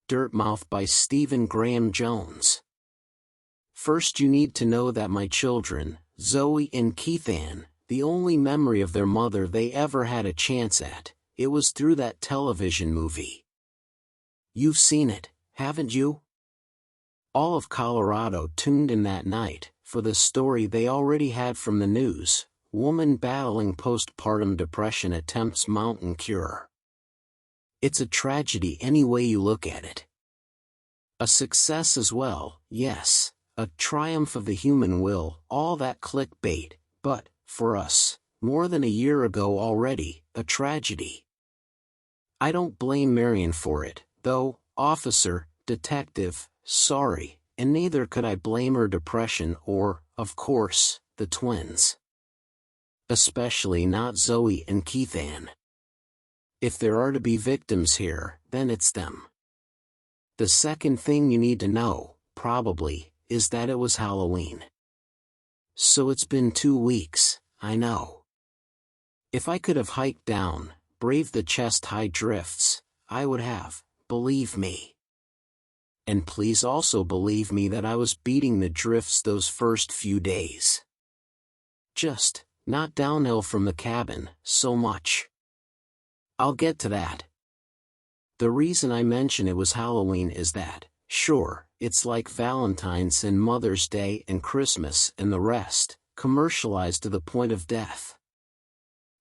Dirtmouth by Stephen Graham Jones. First you need to know that my children, Zoe and Keithan, the only memory of their mother they ever had a chance at, it was through that television movie. You've seen it, haven't you? All of Colorado tuned in that night, for the story they already had from the news: woman battling postpartum depression attempts mountain cure. It's a tragedy any way you look at it. A success as well, yes, a triumph of the human will, all that clickbait, but, for us, more than a year ago already, a tragedy. I don't blame Marion for it, though, officer, detective, sorry, and neither could I blame her depression or, of course, the twins. Especially not Zoe and Keithan. If there are to be victims here, then it's them. The second thing you need to know, probably, is that it was Halloween. So it's been 2 weeks, I know. If I could have hiked down, braved the chest-high drifts, I would have, believe me. And please also believe me that I was beating the drifts those first few days. Just, not downhill from the cabin, so much. I'll get to that. The reason I mention it was Halloween is that, sure, it's like Valentine's and Mother's Day and Christmas and the rest, commercialized to the point of death.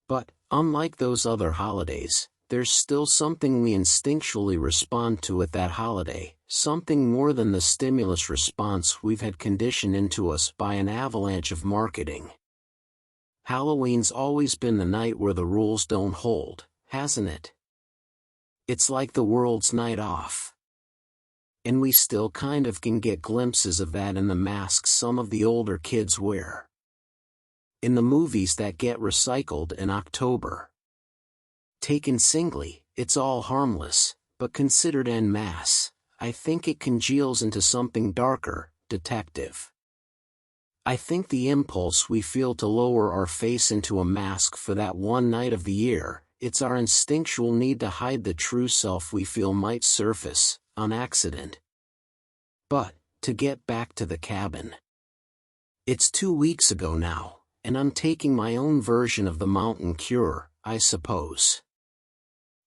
But, unlike those other holidays, there's still something we instinctually respond to at that holiday, something more than the stimulus response we've had conditioned into us by an avalanche of marketing. Halloween's always been the night where the rules don't hold, hasn't it? It's like the world's night off. And we still kind of can get glimpses of that in the masks some of the older kids wear. In the movies that get recycled in October. Taken singly, it's all harmless, but considered en masse, I think it congeals into something darker, detective. I think the impulse we feel to lower our face into a mask for that one night of the year, it's our instinctual need to hide the true self we feel might surface, on accident. But, to get back to the cabin. It's 2 weeks ago now, and I'm taking my own version of the mountain cure, I suppose.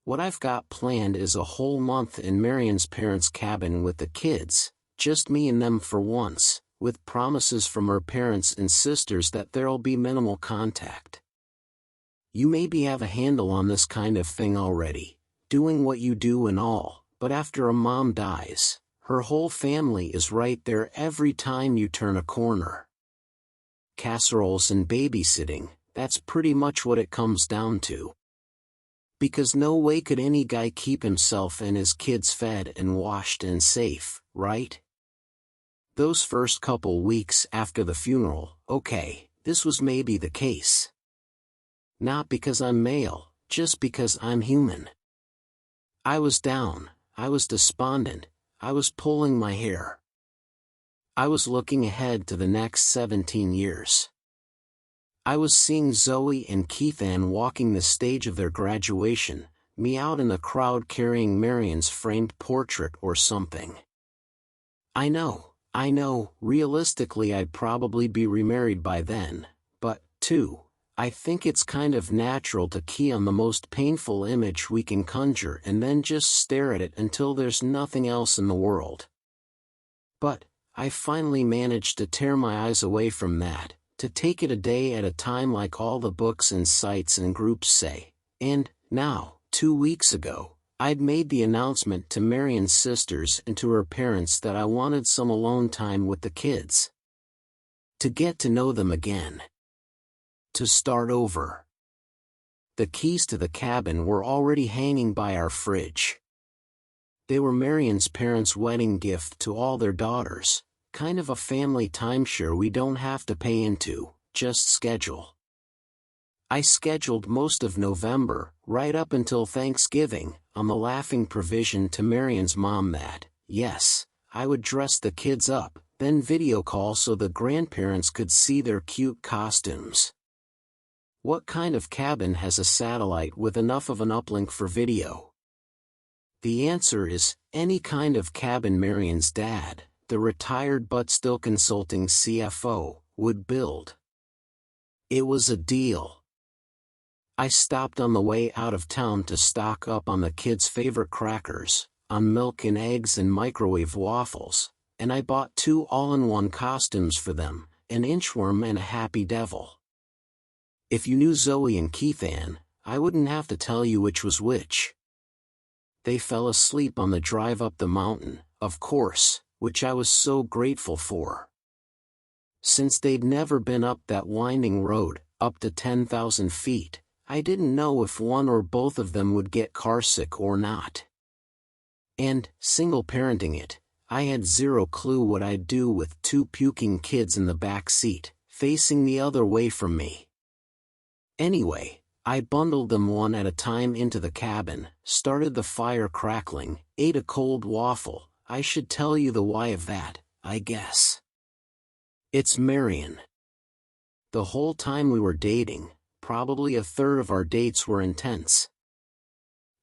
What I've got planned is a whole month in Marion's parents' cabin with the kids, just me and them for once, with promises from her parents and sisters that there'll be minimal contact. You maybe have a handle on this kind of thing already, doing what you do and all, but after a mom dies, her whole family is right there every time you turn a corner. Casseroles and babysitting, that's pretty much what it comes down to. Because no way could any guy keep himself and his kids fed and washed and safe, right? Those first couple weeks after the funeral, okay, this was maybe the case. Not because I'm male, just because I'm human. I was down, I was despondent, I was pulling my hair. I was looking ahead to the next 17 years. I was seeing Zoe and Keithan walking the stage of their graduation, me out in the crowd carrying Marion's framed portrait or something. I know, realistically I'd probably be remarried by then, but, too, I think it's kind of natural to key on the most painful image we can conjure and then just stare at it until there's nothing else in the world. But, I finally managed to tear my eyes away from that, to take it a day at a time like all the books and sites and groups say, and, now, 2 weeks ago, I'd made the announcement to Marion's sisters and to her parents that I wanted some alone time with the kids. To get to know them again. To start over. The keys to the cabin were already hanging by our fridge. They were Marion's parents' wedding gift to all their daughters, kind of a family timeshare we don't have to pay into, just schedule. I scheduled most of November, right up until Thanksgiving, on the laughing provision to Marion's mom that, yes, I would dress the kids up, then video call so the grandparents could see their cute costumes. What kind of cabin has a satellite with enough of an uplink for video? The answer is, any kind of cabin Marion's dad, the retired but still consulting CFO, would build. It was a deal. I stopped on the way out of town to stock up on the kids' favorite crackers, on milk and eggs and microwave waffles, and I bought 2 all-in-one costumes for them, an inchworm and a happy devil. If you knew Zoe and Keithan, I wouldn't have to tell you which was which. They fell asleep on the drive up the mountain, of course, which I was so grateful for. Since they'd never been up that winding road, up to 10,000 feet, I didn't know if one or both of them would get carsick or not. And, single-parenting it, I had zero clue what I'd do with 2 puking kids in the back seat, facing the other way from me. Anyway, I bundled them one at a time into the cabin, started the fire crackling, ate a cold waffle. I should tell you the why of that, I guess. It's Marion. The whole time we were dating, probably a third of our dates were intense.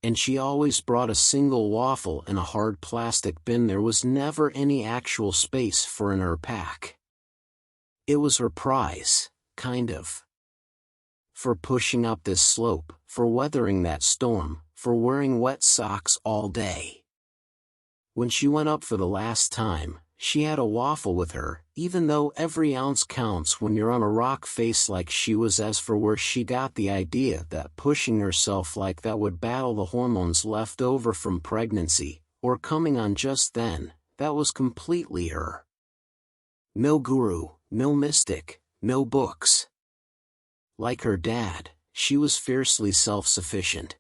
And she always brought a single waffle in a hard plastic bin. There was never any actual space for in her pack. It was her prize, kind of. For pushing up this slope, for weathering that storm, for wearing wet socks all day. When she went up for the last time, she had a waffle with her, even though every ounce counts when you're on a rock face like she was. As for where she got the idea that pushing herself like that would battle the hormones left over from pregnancy, or coming on just then, that was completely her. No guru, no mystic, no books. Like her dad, she was fiercely self-sufficient.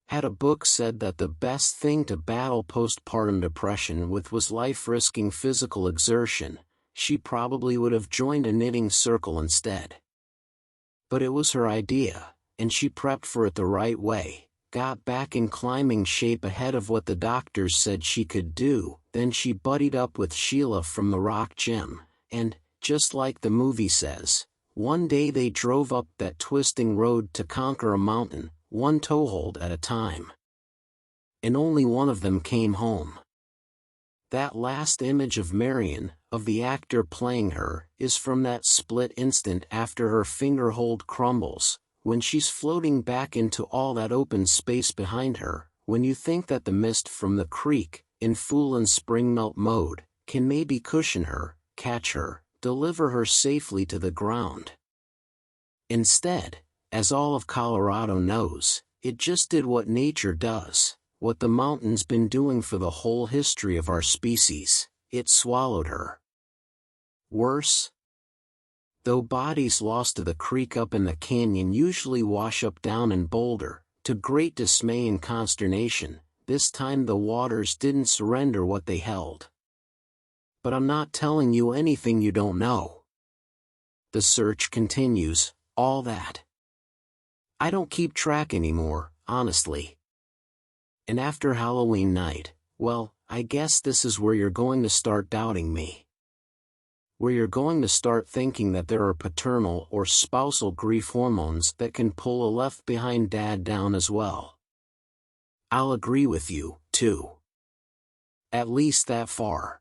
Had a book said that the best thing to battle postpartum depression with was life-risking physical exertion, she probably would have joined a knitting circle instead. But it was her idea, and she prepped for it the right way, got back in climbing shape ahead of what the doctors said she could do. Then she buddied up with Sheila from the rock gym, and, just like the movie says, one day they drove up that twisting road to conquer a mountain, one toehold at a time. And only one of them came home. That last image of Marion, of the actor playing her, is from that split instant after her fingerhold crumbles, when she's floating back into all that open space behind her, when you think that the mist from the creek, in full and spring melt mode, can maybe cushion her, catch her, deliver her safely to the ground. Instead, as all of Colorado knows, it just did what nature does, what the mountain's been doing for the whole history of our species. It swallowed her. Worse? Though bodies lost to the creek up in the canyon usually wash up down in Boulder, to great dismay and consternation, this time the waters didn't surrender what they held. But I'm not telling you anything you don't know. The search continues, all that. I don't keep track anymore, honestly. And after Halloween night, well, I guess this is where you're going to start doubting me. Where you're going to start thinking that there are paternal or spousal grief hormones that can pull a left-behind dad down as well. I'll agree with you, too. At least that far.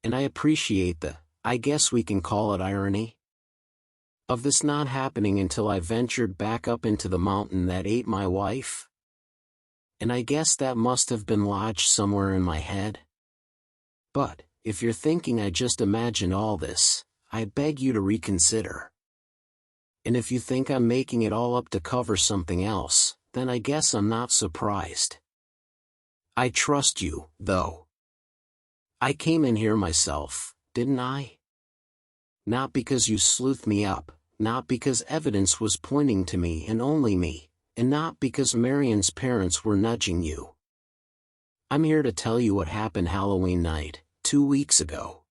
And I appreciate the, I guess we can call it irony, of this not happening until I ventured back up into the mountain that ate my wife. And I guess that must have been lodged somewhere in my head. But, if you're thinking I just imagined all this, I beg you to reconsider. And if you think I'm making it all up to cover something else, then I guess I'm not surprised. I trust you, though. I came in here myself, didn't I? Not because you sleuthed me up, not because evidence was pointing to me and only me, and not because Marion's parents were nudging you. I'm here to tell you what happened Halloween night, 2 weeks ago.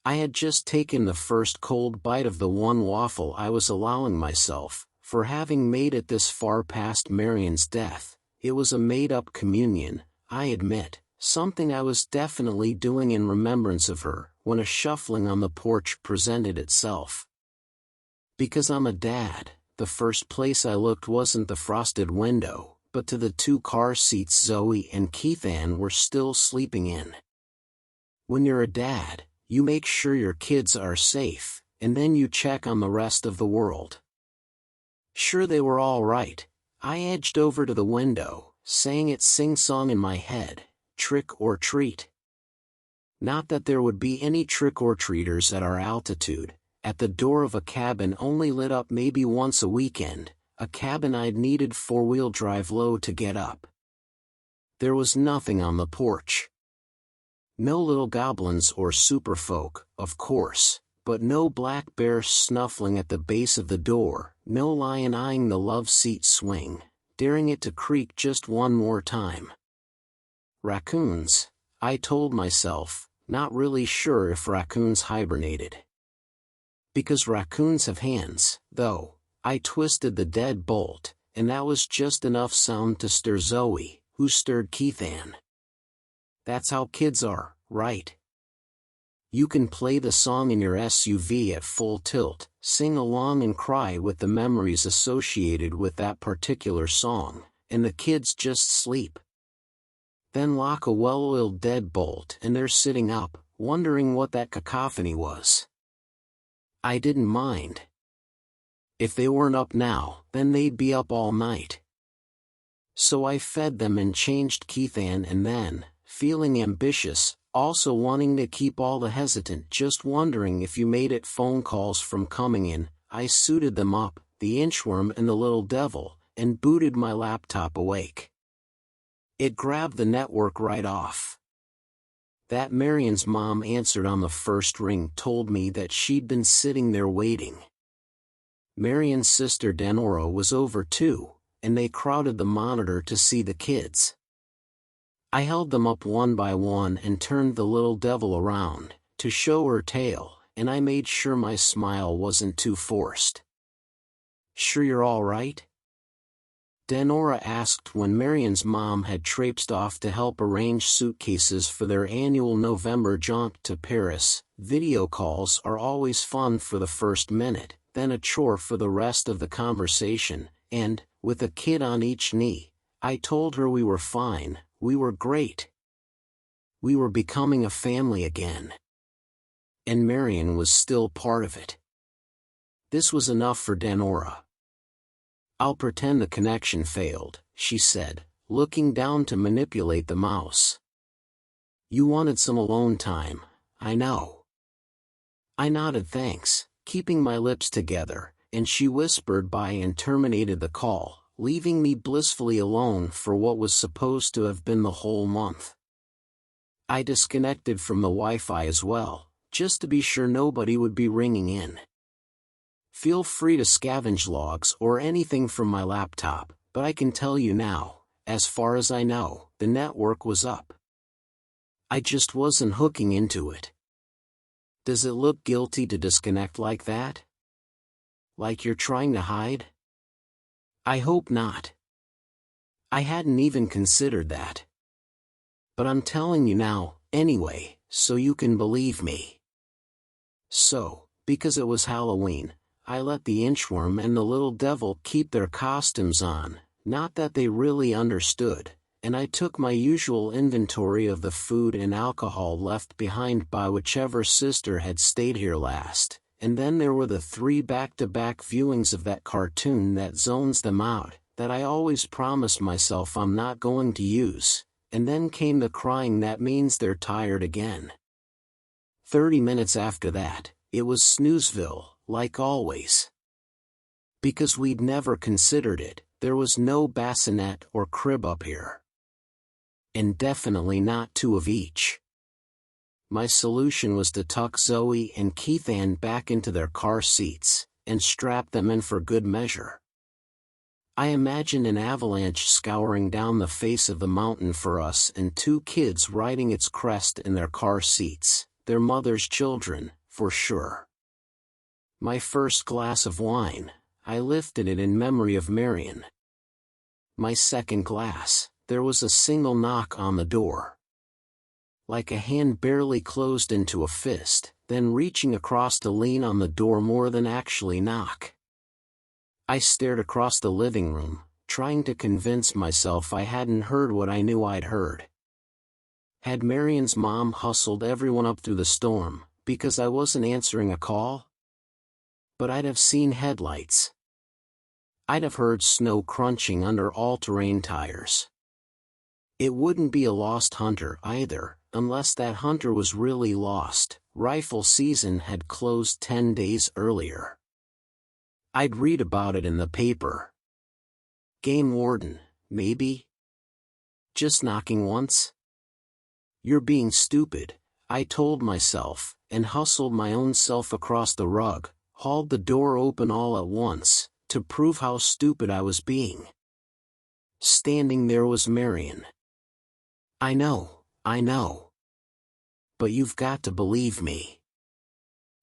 I had just taken the first cold bite of the one waffle I was allowing myself, for having made it this far past Marion's death. It was a made-up communion, I admit, something I was definitely doing in remembrance of her, when a shuffling on the porch presented itself. Because I'm a dad, the first place I looked wasn't the frosted window, but to the 2 car seats Zoe and Keithan were still sleeping in. When you're a dad, you make sure your kids are safe, and then you check on the rest of the world. Sure they were all right, I edged over to the window, saying it sing-song in my head, trick or treat. Not that there would be any trick-or-treaters at our altitude, at the door of a cabin only lit up maybe once a weekend, a cabin I'd needed 4-wheel drive low to get up. There was nothing on the porch. No little goblins or superfolk, of course, but no black bear snuffling at the base of the door, no lion eyeing the love seat swing, daring it to creak just one more time. Raccoons, I told myself, not really sure if raccoons hibernated. Because raccoons have hands, though. I twisted the deadbolt, and that was just enough sound to stir Zoe, who stirred Keithan. That's how kids are, right? You can play the song in your SUV at full tilt, sing along and cry with the memories associated with that particular song, and the kids just sleep. Then lock a well-oiled deadbolt and they're sitting up, wondering what that cacophony was. I didn't mind. If they weren't up now, then they'd be up all night. So I fed them and changed Keithan, and then, feeling ambitious, also wanting to keep all the hesitant just wondering if you made it phone calls from coming in, I suited them up, the inchworm and the little devil, and booted my laptop awake. It grabbed the network right off. That Marion's mom answered on the first ring told me that she'd been sitting there waiting. Marion's sister Denora was over too, and they crowded the monitor to see the kids. I held them up one by one and turned the little devil around, to show her tail, and I made sure my smile wasn't too forced. "Sure you're all right?" Denora asked when Marion's mom had traipsed off to help arrange suitcases for their annual November jaunt to Paris. Video calls are always fun for the first minute, then a chore for the rest of the conversation, and, with a kid on each knee, I told her we were fine, we were great. We were becoming a family again. And Marion was still part of it. This was enough for Denora. "I'll pretend the connection failed," she said, looking down to manipulate the mouse. "You wanted some alone time, I know." I nodded thanks, keeping my lips together, and she whispered by and terminated the call, leaving me blissfully alone for what was supposed to have been the whole month. I disconnected from the Wi-Fi as well, just to be sure nobody would be ringing in. Feel free to scavenge logs or anything from my laptop, but I can tell you now, as far as I know, the network was up. I just wasn't hooking into it. Does it look guilty to disconnect like that? Like you're trying to hide? I hope not. I hadn't even considered that. But I'm telling you now, anyway, so you can believe me. So, because it was Halloween, I let the inchworm and the little devil keep their costumes on, not that they really understood, and I took my usual inventory of the food and alcohol left behind by whichever sister had stayed here last, and then there were the 3 back-to-back viewings of that cartoon that zones them out, that I always promise myself I'm not going to use, and then came the crying that means they're tired again. 30 minutes after that, it was Snoozeville, like always. Because we'd never considered it, there was no bassinet or crib up here. And definitely not 2 of each. My solution was to tuck Zoe and Keithan back into their car seats, and strap them in for good measure. I imagined an avalanche scouring down the face of the mountain for us and 2 kids riding its crest in their car seats, their mother's children, for sure. My first glass of wine, I lifted it in memory of Marion. My second glass, there was a single knock on the door. Like a hand barely closed into a fist, then reaching across to lean on the door more than actually knock. I stared across the living room, trying to convince myself I hadn't heard what I knew I'd heard. Had Marion's mom hustled everyone up through the storm, because I wasn't answering a call? But I'd have seen headlights. I'd have heard snow crunching under all-terrain tires. It wouldn't be a lost hunter either, unless that hunter was really lost. Rifle season had closed 10 days earlier. I'd read about it in the paper. Game warden, maybe? Just knocking once? You're being stupid, I told myself, and hustled my own self across the rug, hauled the door open all at once, to prove how stupid I was being. Standing there was Marion. I know. But you've got to believe me.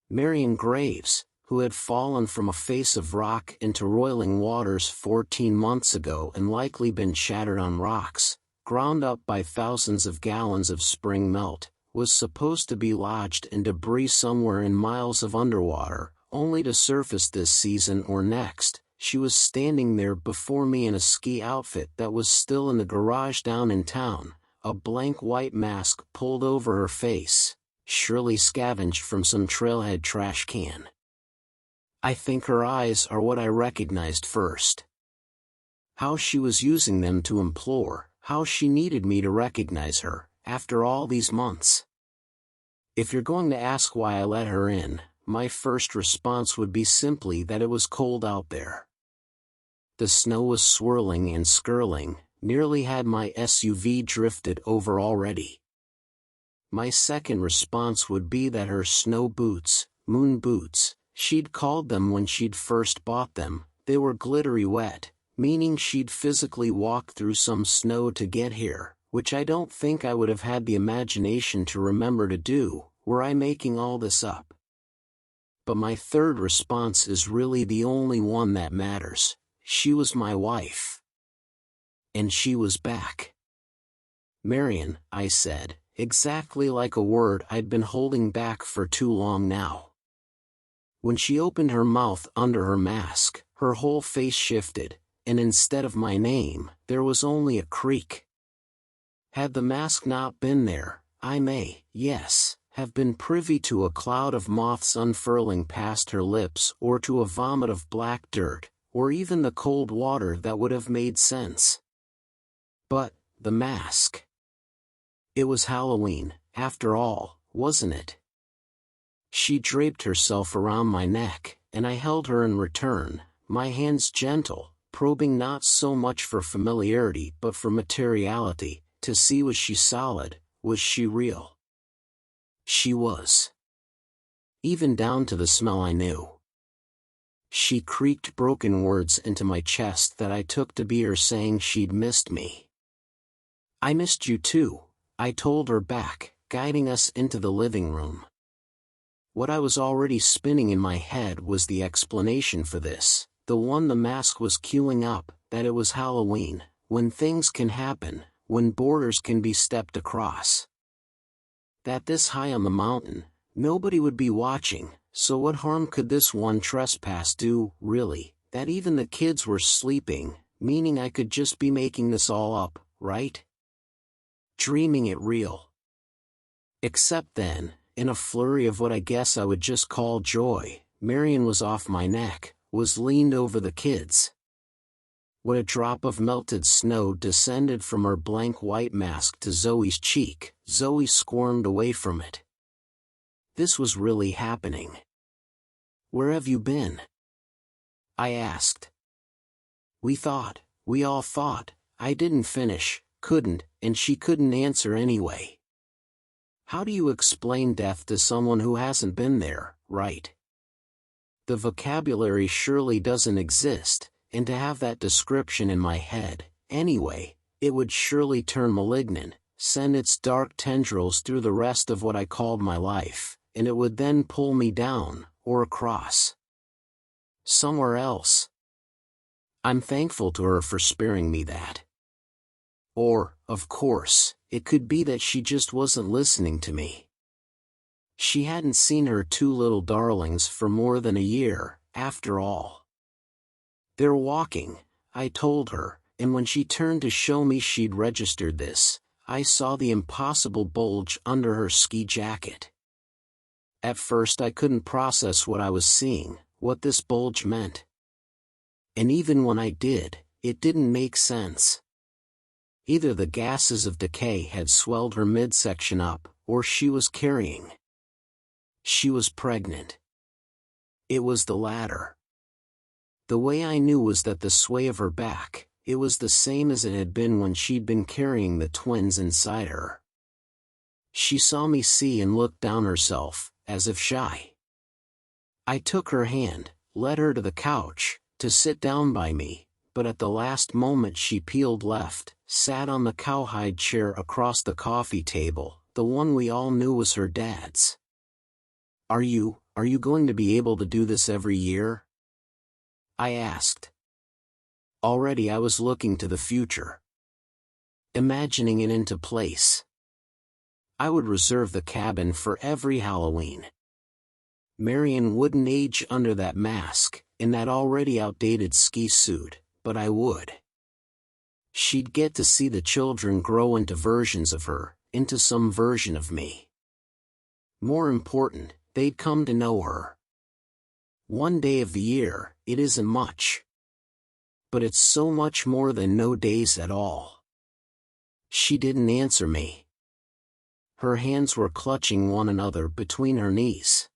Marion Graves, who had fallen from a face of rock into roiling waters 14 months ago and likely been shattered on rocks, ground up by thousands of gallons of spring melt, was supposed to be lodged in debris somewhere in miles of underwater, only to surface this season or next. She was standing there before me in a ski outfit that was still in the garage down in town, a blank white mask pulled over her face, surely scavenged from some trailhead trash can. I think her eyes are what I recognized first. How she was using them to implore, how she needed me to recognize her, after all these months. If you're going to ask why I let her in, my first response would be simply that it was cold out there. The snow was swirling and skirling, nearly had my SUV drifted over already. My second response would be that her snow boots, moon boots, she'd called them when she'd first bought them, they were glittery wet, meaning she'd physically walked through some snow to get here, which I don't think I would have had the imagination to remember to do, were I making all this up. But my third response is really the only one that matters. She was my wife. And she was back. Marion, I said, exactly like a word I'd been holding back for too long now. When she opened her mouth under her mask, her whole face shifted, and instead of my name, there was only a creak. Had the mask not been there, I may, yes, have been privy to a cloud of moths unfurling past her lips or to a vomit of black dirt, or even the cold water that would have made sense. But, the mask. It was Halloween, after all, wasn't it? She draped herself around my neck, and I held her in return, my hands gentle, probing not so much for familiarity but for materiality, to see was she solid, was she real? She was. Even down to the smell I knew. She creaked broken words into my chest that I took to be her saying she'd missed me. I missed you too, I told her back, guiding us into the living room. What I was already spinning in my head was the explanation for this, the one the mask was queuing up, that it was Halloween, when things can happen, when borders can be stepped across. That this high on the mountain, nobody would be watching, so what harm could this one trespass do, really? That even the kids were sleeping, meaning I could just be making this all up, right? Dreaming it real. Except then, in a flurry of what I guess I would just call joy, Marion was off my neck, was leaned over the kids. When a drop of melted snow descended from her blank white mask to Zoe's cheek, Zoe squirmed away from it. This was really happening. Where have you been? I asked. We all thought, I didn't finish, couldn't, and she couldn't answer anyway. How do you explain death to someone who hasn't been there, right? The vocabulary surely doesn't exist, and to have that description in my head, anyway, it would surely turn malignant, send its dark tendrils through the rest of what I called my life, and it would then pull me down, or across. Somewhere else. I'm thankful to her for sparing me that. Or, of course, it could be that she just wasn't listening to me. She hadn't seen her two little darlings for more than a year, after all. They're walking, I told her, and when she turned to show me she'd registered this, I saw the impossible bulge under her ski jacket. At first I couldn't process what I was seeing, what this bulge meant. And even when I did, it didn't make sense. Either the gases of decay had swelled her midsection up, or she was carrying. She was pregnant. It was the latter. The way I knew was that the sway of her back, it was the same as it had been when she'd been carrying the twins inside her. She saw me see and looked down herself, as if shy. I took her hand, led her to the couch, to sit down by me, but at the last moment she peeled left, sat on the cowhide chair across the coffee table, the one we all knew was her dad's. Are you going to be able to do this every year?" I asked. Already I was looking to the future, imagining it into place. I would reserve the cabin for every Halloween. Marion wouldn't age under that mask, in that already outdated ski suit, but I would. She'd get to see the children grow into versions of her, into some version of me. More important, they'd come to know her. One day of the year, it isn't much. But it's so much more than no days at all. She didn't answer me. Her hands were clutching one another between her knees.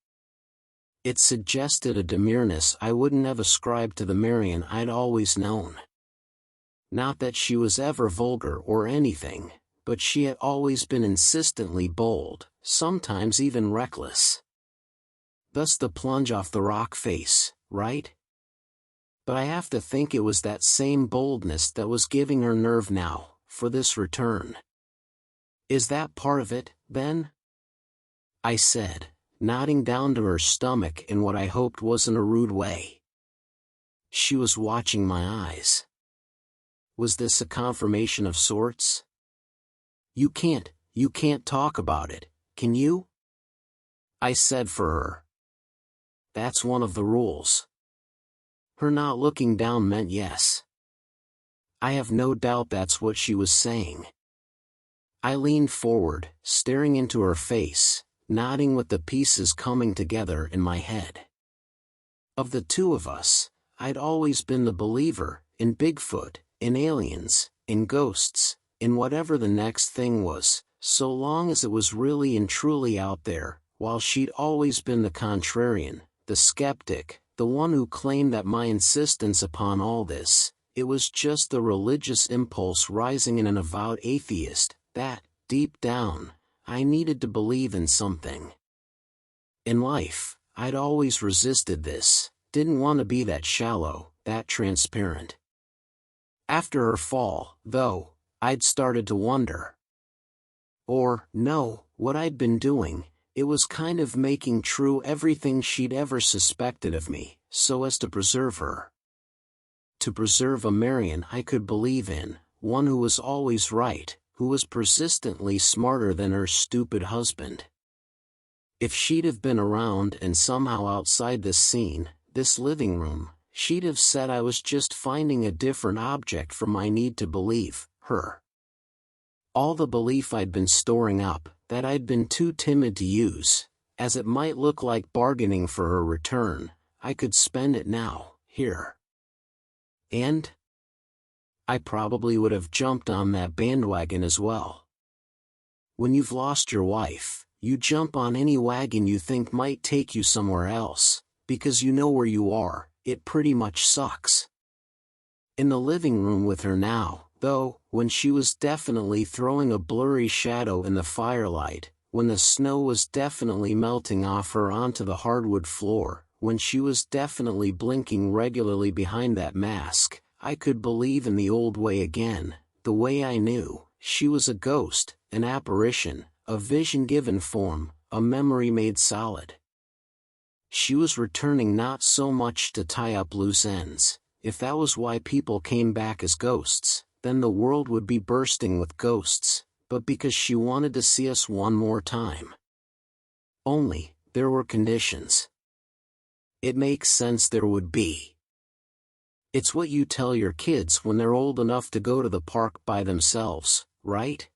It suggested a demureness I wouldn't have ascribed to the Marion I'd always known. Not that she was ever vulgar or anything, but she had always been insistently bold, sometimes even reckless. Thus the plunge off the rock face, right? But I have to think it was that same boldness that was giving her nerve now, for this return. Is that part of it, then? I said, nodding down to her stomach in what I hoped wasn't a rude way. She was watching my eyes. Was this a confirmation of sorts? You can't talk about it, can you?" I said for her. That's one of the rules. Her not looking down meant yes. I have no doubt that's what she was saying. I leaned forward, staring into her face, nodding with the pieces coming together in my head. Of the two of us, I'd always been the believer, in Bigfoot, in aliens, in ghosts, in whatever the next thing was, so long as it was really and truly out there, while she'd always been the contrarian, the skeptic, the one who claimed that my insistence upon all this, it was just the religious impulse rising in an avowed atheist, that, deep down, I needed to believe in something. In life, I'd always resisted this, didn't want to be that shallow, that transparent. After her fall, though, I'd started to wonder. Or, no, what I'd been doing, it was kind of making true everything she'd ever suspected of me, so as to preserve her. To preserve a Marion I could believe in, one who was always right, who was persistently smarter than her stupid husband. If she'd have been around and somehow outside this scene, this living room, she'd have said I was just finding a different object for my need to believe, her. All the belief I'd been storing up, that I'd been too timid to use, as it might look like bargaining for her return, I could spend it now, here. And I probably would have jumped on that bandwagon as well. When you've lost your wife, you jump on any wagon you think might take you somewhere else, because you know where you are, it pretty much sucks. In the living room with her now, though, when she was definitely throwing a blurry shadow in the firelight, when the snow was definitely melting off her onto the hardwood floor, when she was definitely blinking regularly behind that mask, I could believe in the old way again, the way I knew. She was a ghost, an apparition, a vision-given form, a memory made solid. She was returning not so much to tie up loose ends. If that was why people came back as ghosts, then the world would be bursting with ghosts, but because she wanted to see us one more time. Only, there were conditions. It makes sense there would be. It's what you tell your kids when they're old enough to go to the park by themselves, right?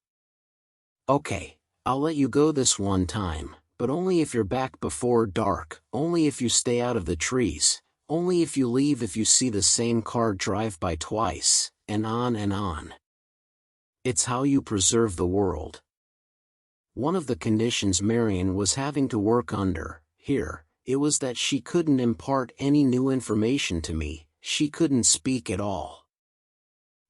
Okay, I'll let you go this one time, but only if you're back before dark, only if you stay out of the trees, only if you leave if you see the same car drive by twice, and on and on. It's how you preserve the world. One of the conditions Marion was having to work under, here, it was that she couldn't impart any new information to me, she couldn't speak at all.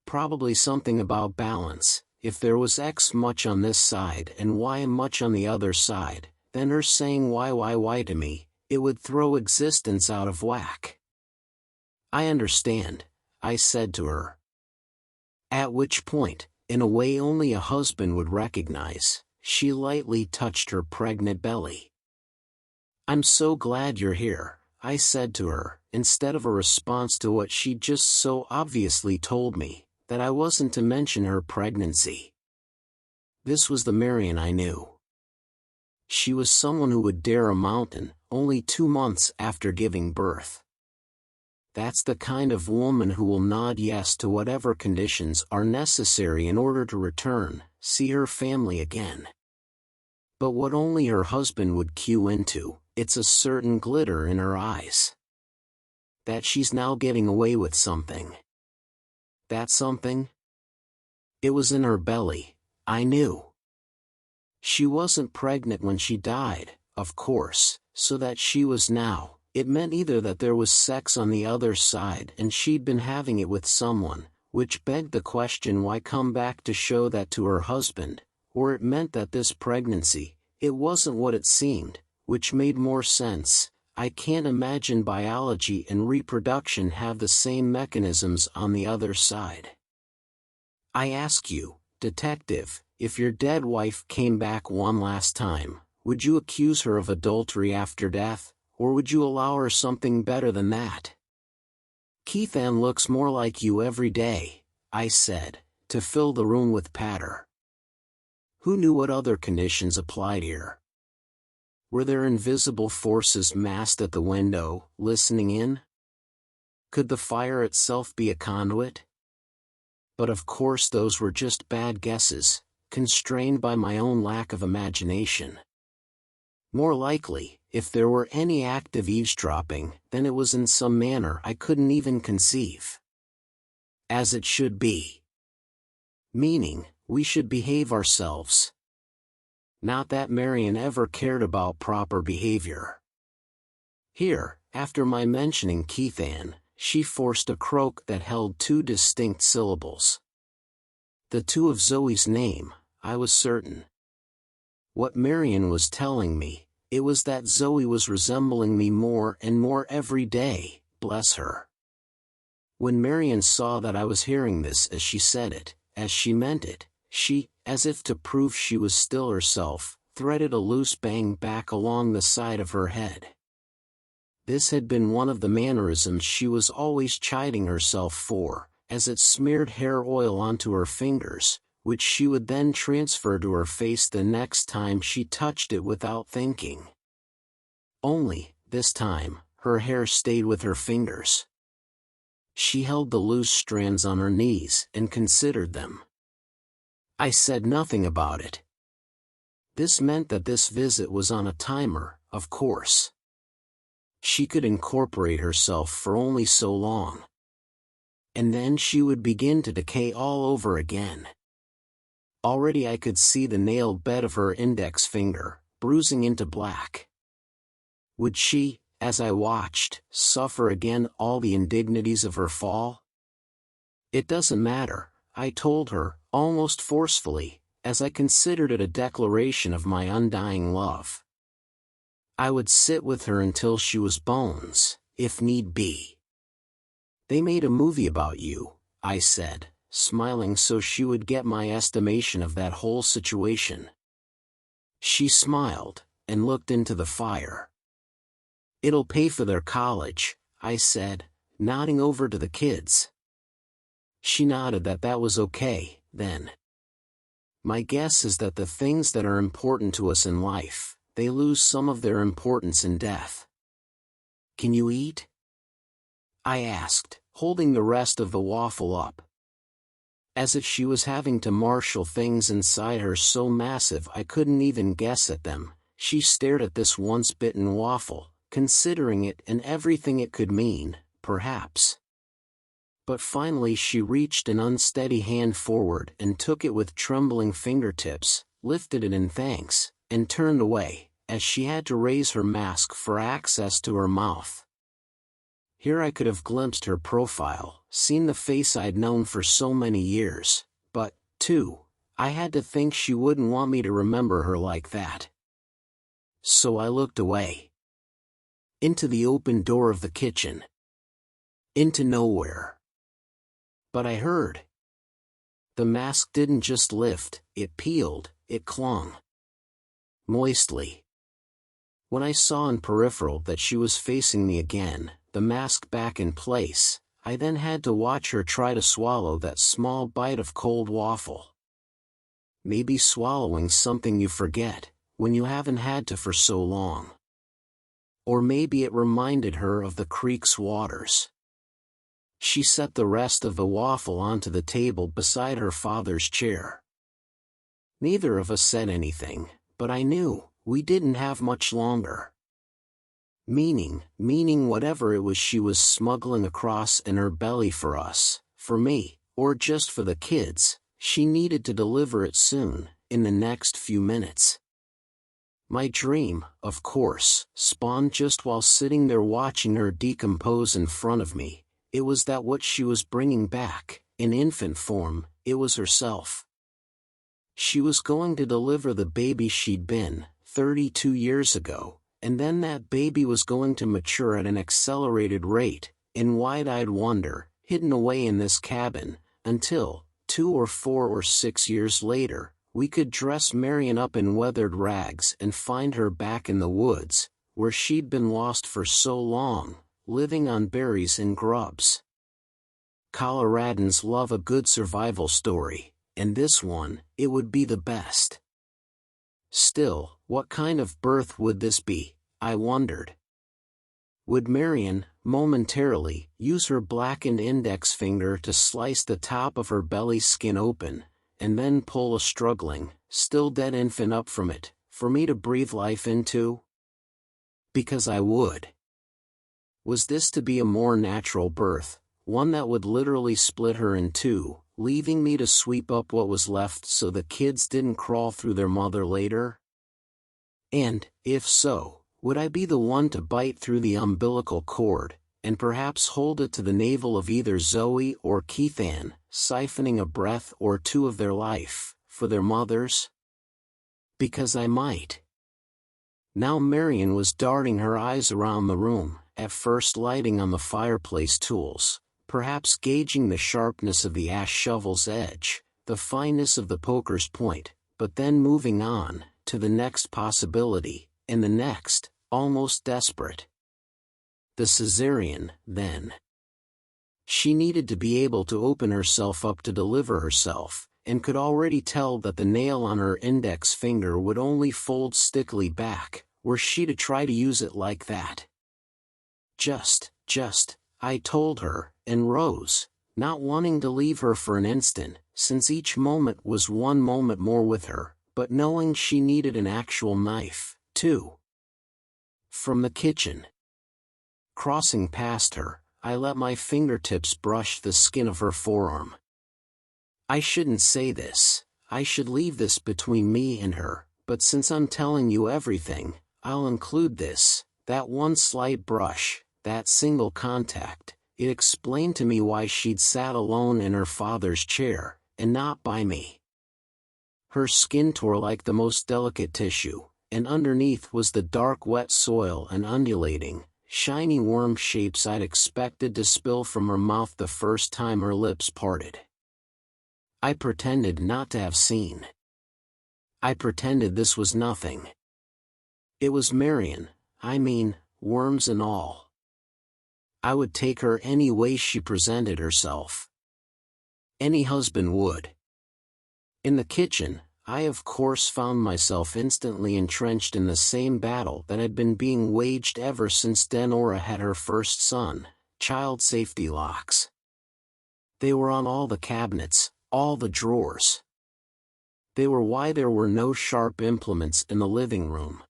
Probably something about balance. If there was X much on this side and Y much on the other side, then her saying why to me, it would throw existence out of whack. I understand, I said to her. At which point, in a way only a husband would recognize, she lightly touched her pregnant belly. I'm so glad you're here, I said to her, instead of a response to what she just so obviously told me, that I wasn't to mention her pregnancy. This was the Marion I knew. She was someone who would dare a mountain, only 2 months after giving birth. That's the kind of woman who will nod yes to whatever conditions are necessary in order to return, see her family again. But what only her husband would cue into, it's a certain glitter in her eyes. That she's now getting away with something. That something? It was in her belly, I knew. She wasn't pregnant when she died, of course, so that she was now. It meant either that there was sex on the other side and she'd been having it with someone, which begged the question why come back to show that to her husband, or it meant that this pregnancy, it wasn't what it seemed, which made more sense. I can't imagine biology and reproduction have the same mechanisms on the other side. I ask you, detective, if your dead wife came back one last time, would you accuse her of adultery after death, or would you allow her something better than that? Keithan looks more like you every day, I said, to fill the room with patter. Who knew what other conditions applied here? Were there invisible forces massed at the window, listening in? Could the fire itself be a conduit? But of course those were just bad guesses, constrained by my own lack of imagination. More likely, if there were any active eavesdropping, then it was in some manner I couldn't even conceive. As it should be. Meaning, we should behave ourselves. Not that Marion ever cared about proper behavior. Here, after my mentioning Keithan, she forced a croak that held 2 distinct syllables. The 2 of Zoe's name, I was certain. What Marion was telling me, it was that Zoe was resembling me more and more every day, bless her. When Marion saw that I was hearing this as she said it, as she meant it, she, as if to prove she was still herself, threaded a loose bang back along the side of her head. This had been one of the mannerisms she was always chiding herself for, as it smeared hair oil onto her fingers, which she would then transfer to her face the next time she touched it without thinking. Only, this time, her hair stayed with her fingers. She held the loose strands on her knees and considered them. I said nothing about it. This meant that this visit was on a timer, of course. She could incorporate herself for only so long. And then she would begin to decay all over again. Already I could see the nailed bed of her index finger, bruising into black. Would she, as I watched, suffer again all the indignities of her fall? It doesn't matter, I told her, almost forcefully, as I considered it a declaration of my undying love. I would sit with her until she was bones, if need be. They made a movie about you, I said, smiling so she would get my estimation of that whole situation. She smiled, and looked into the fire. It'll pay for their college, I said, nodding over to the kids. She nodded that was okay, then. My guess is that the things that are important to us in life, they lose some of their importance in death. Can you eat? I asked, holding the rest of the waffle up. As if she was having to marshal things inside her so massive I couldn't even guess at them, she stared at this once-bitten waffle, considering it and everything it could mean, perhaps. But finally she reached an unsteady hand forward and took it with trembling fingertips, lifted it in thanks, and turned away, as she had to raise her mask for access to her mouth. Here I could have glimpsed her profile, seen the face I'd known for so many years, but, too, I had to think she wouldn't want me to remember her like that. So I looked away. Into the open door of the kitchen. Into nowhere. But I heard. The mask didn't just lift, it peeled, it clung. Moistly. When I saw in peripheral that she was facing me again, the mask back in place, I then had to watch her try to swallow that small bite of cold waffle. Maybe swallowing something you forget, when you haven't had to for so long. Or maybe it reminded her of the creek's waters. She set the rest of the waffle onto the table beside her father's chair. Neither of us said anything, but I knew we didn't have much longer. Meaning whatever it was she was smuggling across in her belly for us, for me, or just for the kids, she needed to deliver it soon, in the next few minutes. My dream, of course, spawned just while sitting there watching her decompose in front of me. It was that what she was bringing back, in infant form, it was herself. She was going to deliver the baby she'd been, 32 years ago, and then that baby was going to mature at an accelerated rate, in wide-eyed wonder, hidden away in this cabin, until, 2 or 4 or 6 years later, we could dress Marion up in weathered rags and find her back in the woods, where she'd been lost for so long, living on berries and grubs. Coloradans love a good survival story, and this one, it would be the best. Still, what kind of birth would this be, I wondered. Would Marion, momentarily, use her blackened index finger to slice the top of her belly skin open, and then pull a struggling, still dead infant up from it, for me to breathe life into? Because I would. Was this to be a more natural birth, one that would literally split her in two, leaving me to sweep up what was left so the kids didn't crawl through their mother later? And, if so, would I be the one to bite through the umbilical cord, and perhaps hold it to the navel of either Zoe or Keithann, siphoning a breath or two of their life, for their mothers? Because I might. Now Marion was darting her eyes around the room, at first lighting on the fireplace tools, perhaps gauging the sharpness of the ash shovel's edge, the fineness of the poker's point, but then moving on, to the next possibility, and the next, almost desperate. The cesarean, then. She needed to be able to open herself up to deliver herself, and could already tell that the nail on her index finger would only fold stickily back, were she to try to use it like that. Just, I told her, and rose, not wanting to leave her for an instant, since each moment was one moment more with her, but knowing she needed an actual knife, too. From the kitchen. Crossing past her, I let my fingertips brush the skin of her forearm. I shouldn't say this, I should leave this between me and her, but since I'm telling you everything, I'll include this, that one slight brush, that single contact. It explained to me why she'd sat alone in her father's chair, and not by me. Her skin tore like the most delicate tissue, and underneath was the dark wet soil and undulating, shiny worm shapes I'd expected to spill from her mouth the first time her lips parted. I pretended not to have seen. I pretended this was nothing. It was Marion, worms and all. I would take her any way she presented herself. Any husband would. In the kitchen, I of course found myself instantly entrenched in the same battle that had been being waged ever since Denora had her first son, child safety locks. They were on all the cabinets, all the drawers. They were why there were no sharp implements in the living room.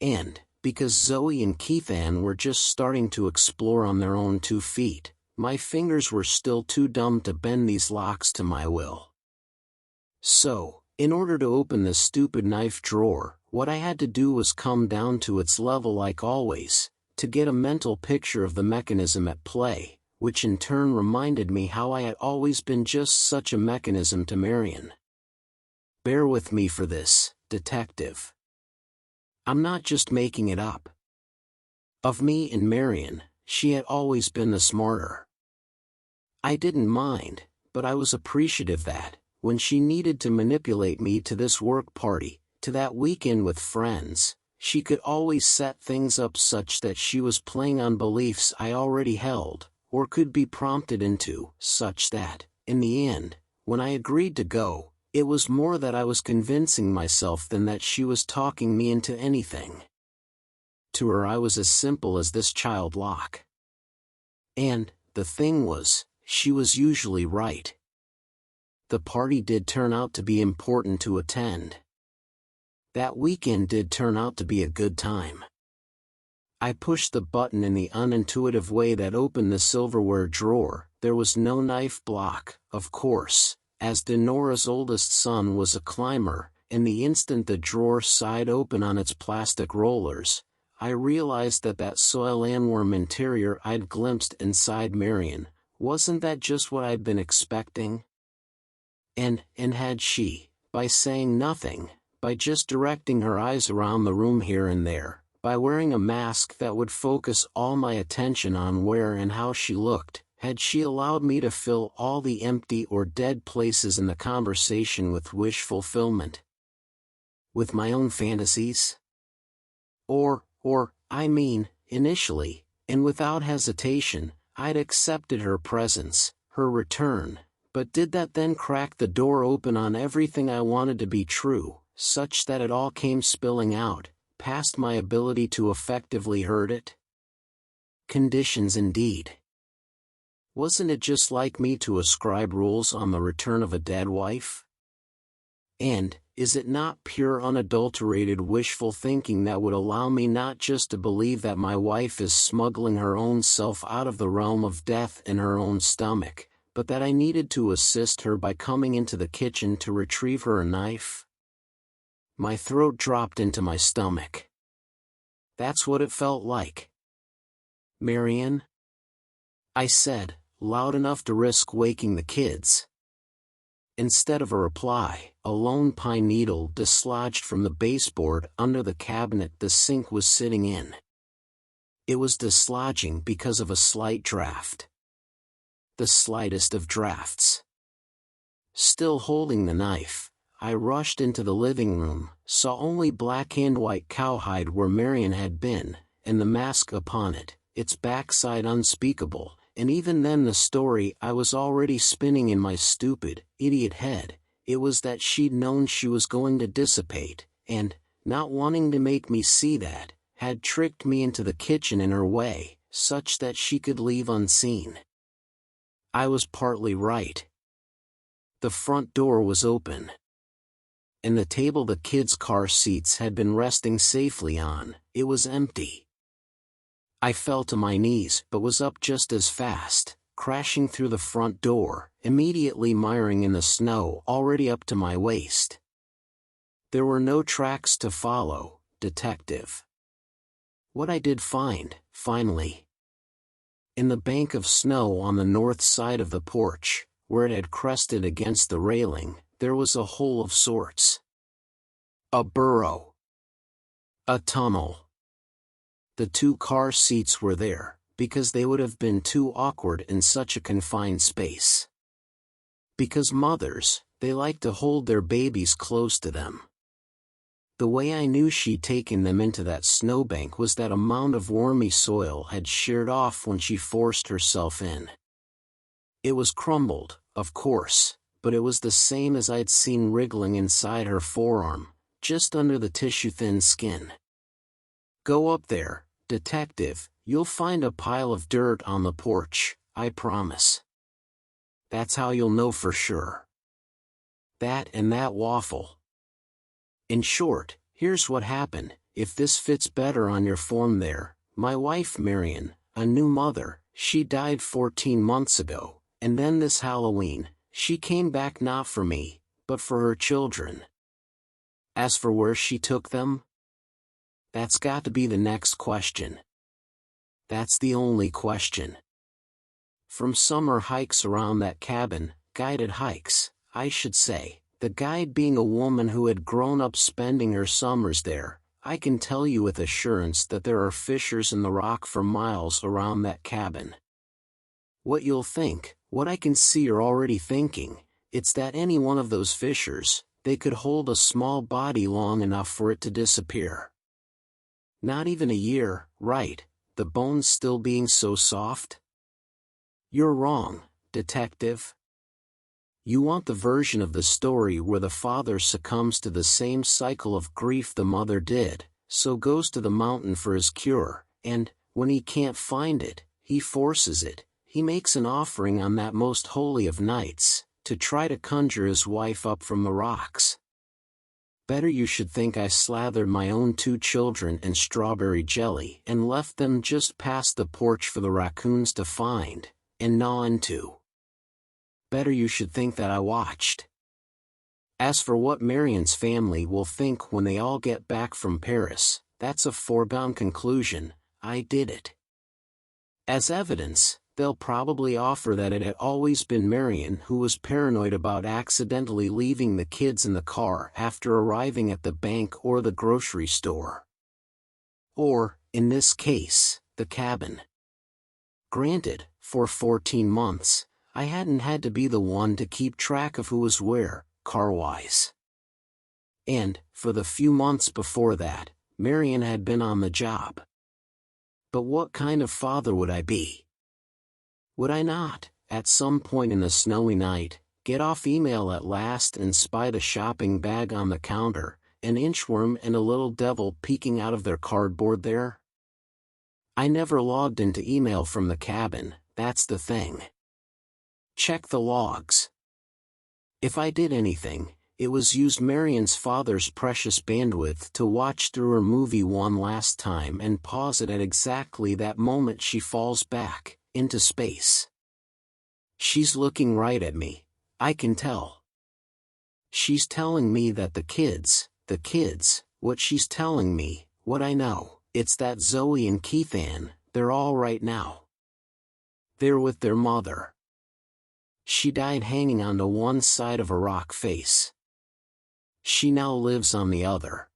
And, because Zoe and Keithan were just starting to explore on their own 2 feet, my fingers were still too dumb to bend these locks to my will. So, in order to open this stupid knife drawer, what I had to do was come down to its level like always, to get a mental picture of the mechanism at play, which in turn reminded me how I had always been just such a mechanism to Marion. Bear with me for this, detective. I'm not just making it up. Of me and Marion, she had always been the smarter. I didn't mind, but I was appreciative that, when she needed to manipulate me to this work party, to that weekend with friends, she could always set things up such that she was playing on beliefs I already held, or could be prompted into, such that, in the end, when I agreed to go, it was more that I was convincing myself than that she was talking me into anything. To her I was as simple as this child lock. And, the thing was, she was usually right. The party did turn out to be important to attend. That weekend did turn out to be a good time. I pushed the button in the unintuitive way that opened the silverware drawer. There was no knife block, of course, as Denora's oldest son was a climber, and the instant the drawer sighed open on its plastic rollers, I realized that soil landworm interior I'd glimpsed inside Marion, wasn't that just what I'd been expecting? And had she, by saying nothing, by just directing her eyes around the room here and there, by wearing a mask that would focus all my attention on where and how she looked, had she allowed me to fill all the empty or dead places in the conversation with wish fulfillment? With my own fantasies? I mean, initially, and without hesitation, I'd accepted her presence, her return, but did that then crack the door open on everything I wanted to be true, such that it all came spilling out, past my ability to effectively hurt it? Conditions indeed. Wasn't it just like me to ascribe rules on the return of a dead wife? And, is it not pure unadulterated wishful thinking that would allow me not just to believe that my wife is smuggling her own self out of the realm of death in her own stomach, but that I needed to assist her by coming into the kitchen to retrieve her a knife? My throat dropped into my stomach. That's what it felt like. Marion? I said, loud enough to risk waking the kids. Instead of a reply, a lone pine needle dislodged from the baseboard under the cabinet the sink was sitting in. It was dislodging because of a slight draft. The slightest of drafts. Still holding the knife, I rushed into the living room, saw only black and white cowhide where Marion had been, and the mask upon it, its backside unspeakable, and even then the story I was already spinning in my stupid, idiot head. It was that she'd known she was going to dissipate, and, not wanting to make me see that, had tricked me into the kitchen in her way, such that she could leave unseen. I was partly right. The front door was open. And the table the kids' car seats had been resting safely on, it was empty. I fell to my knees but was up just as fast, crashing through the front door, immediately miring in the snow already up to my waist. There were no tracks to follow, detective. What I did find, finally. In the bank of snow on the north side of the porch, where it had crested against the railing, there was a hole of sorts. A burrow. A tunnel. The 2 car seats were there, because they would have been too awkward in such a confined space. Because mothers, they like to hold their babies close to them. The way I knew she'd taken them into that snowbank was that a mound of wormy soil had sheared off when she forced herself in. It was crumbled, of course, but it was the same as I'd seen wriggling inside her forearm, just under the tissue-thin skin. Go up there, detective, you'll find a pile of dirt on the porch, I promise. That's how you'll know for sure. That and that waffle. In short, here's what happened. If this fits better on your form there, my wife Marion, a new mother, she died 14 months ago, and then this Halloween, she came back not for me, but for her children. As for where she took them, that's got to be the next question. That's the only question. From summer hikes around that cabin, guided hikes, I should say, the guide being a woman who had grown up spending her summers there, I can tell you with assurance that there are fissures in the rock for miles around that cabin. What you'll think, what I can see you're already thinking, it's that any one of those fissures, they could hold a small body long enough for it to disappear. Not even a year, right, the bones still being so soft? You're wrong, detective. You want the version of the story where the father succumbs to the same cycle of grief the mother did, so goes to the mountain for his cure, and, when he can't find it, he forces it, he makes an offering on that most holy of nights, to try to conjure his wife up from the rocks. Better you should think I slathered my own 2 children in strawberry jelly and left them just past the porch for the raccoons to find, and gnaw into. Better you should think that I watched. As for what Marion's family will think when they all get back from Paris, that's a foregone conclusion. I did it. As evidence, they'll probably offer that it had always been Marion who was paranoid about accidentally leaving the kids in the car after arriving at the bank or the grocery store. Or, in this case, the cabin. Granted, for 14 months, I hadn't had to be the one to keep track of who was where, car-wise. And, for the few months before that, Marion had been on the job. But what kind of father would I be? Would I not, at some point in a snowy night, get off email at last and spy the shopping bag on the counter, an inchworm and a little devil peeking out of their cardboard there? I never logged into email from the cabin, that's the thing. Check the logs. If I did anything, it was use Marion's father's precious bandwidth to watch through her movie one last time and pause it at exactly that moment she falls back into space. She's looking right at me, I can tell. She's telling me that the kids, what she's telling me, what I know, it's that Zoe and Keithan, they're all right now. They're with their mother. She died hanging onto one side of a rock face. She now lives on the other.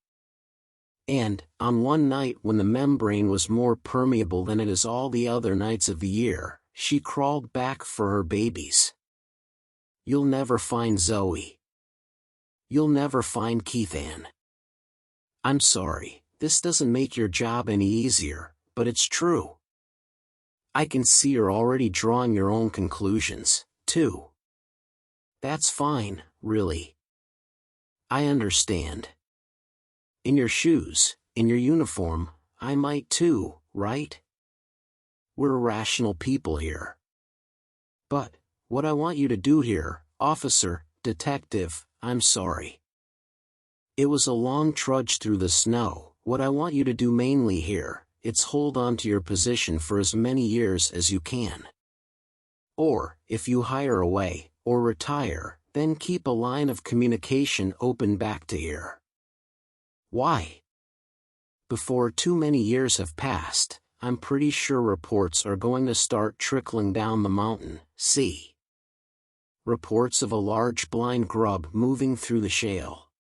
And, on one night when the membrane was more permeable than it is all the other nights of the year, she crawled back for her babies. You'll never find Zoe. You'll never find Keithan. I'm sorry, this doesn't make your job any easier, but it's true. I can see you're already drawing your own conclusions, too. That's fine, really. I understand. In your shoes, in your uniform, I might too, right? We're rational people here. But, what I want you to do here, officer, detective, I'm sorry. It was a long trudge through the snow. What I want you to do mainly here, it's hold on to your position for as many years as you can. Or, if you hire away, or retire, then keep a line of communication open back to here. Why? Before too many years have passed, I'm pretty sure reports are going to start trickling down the mountain, see? Reports of a large blind grub moving through the shale.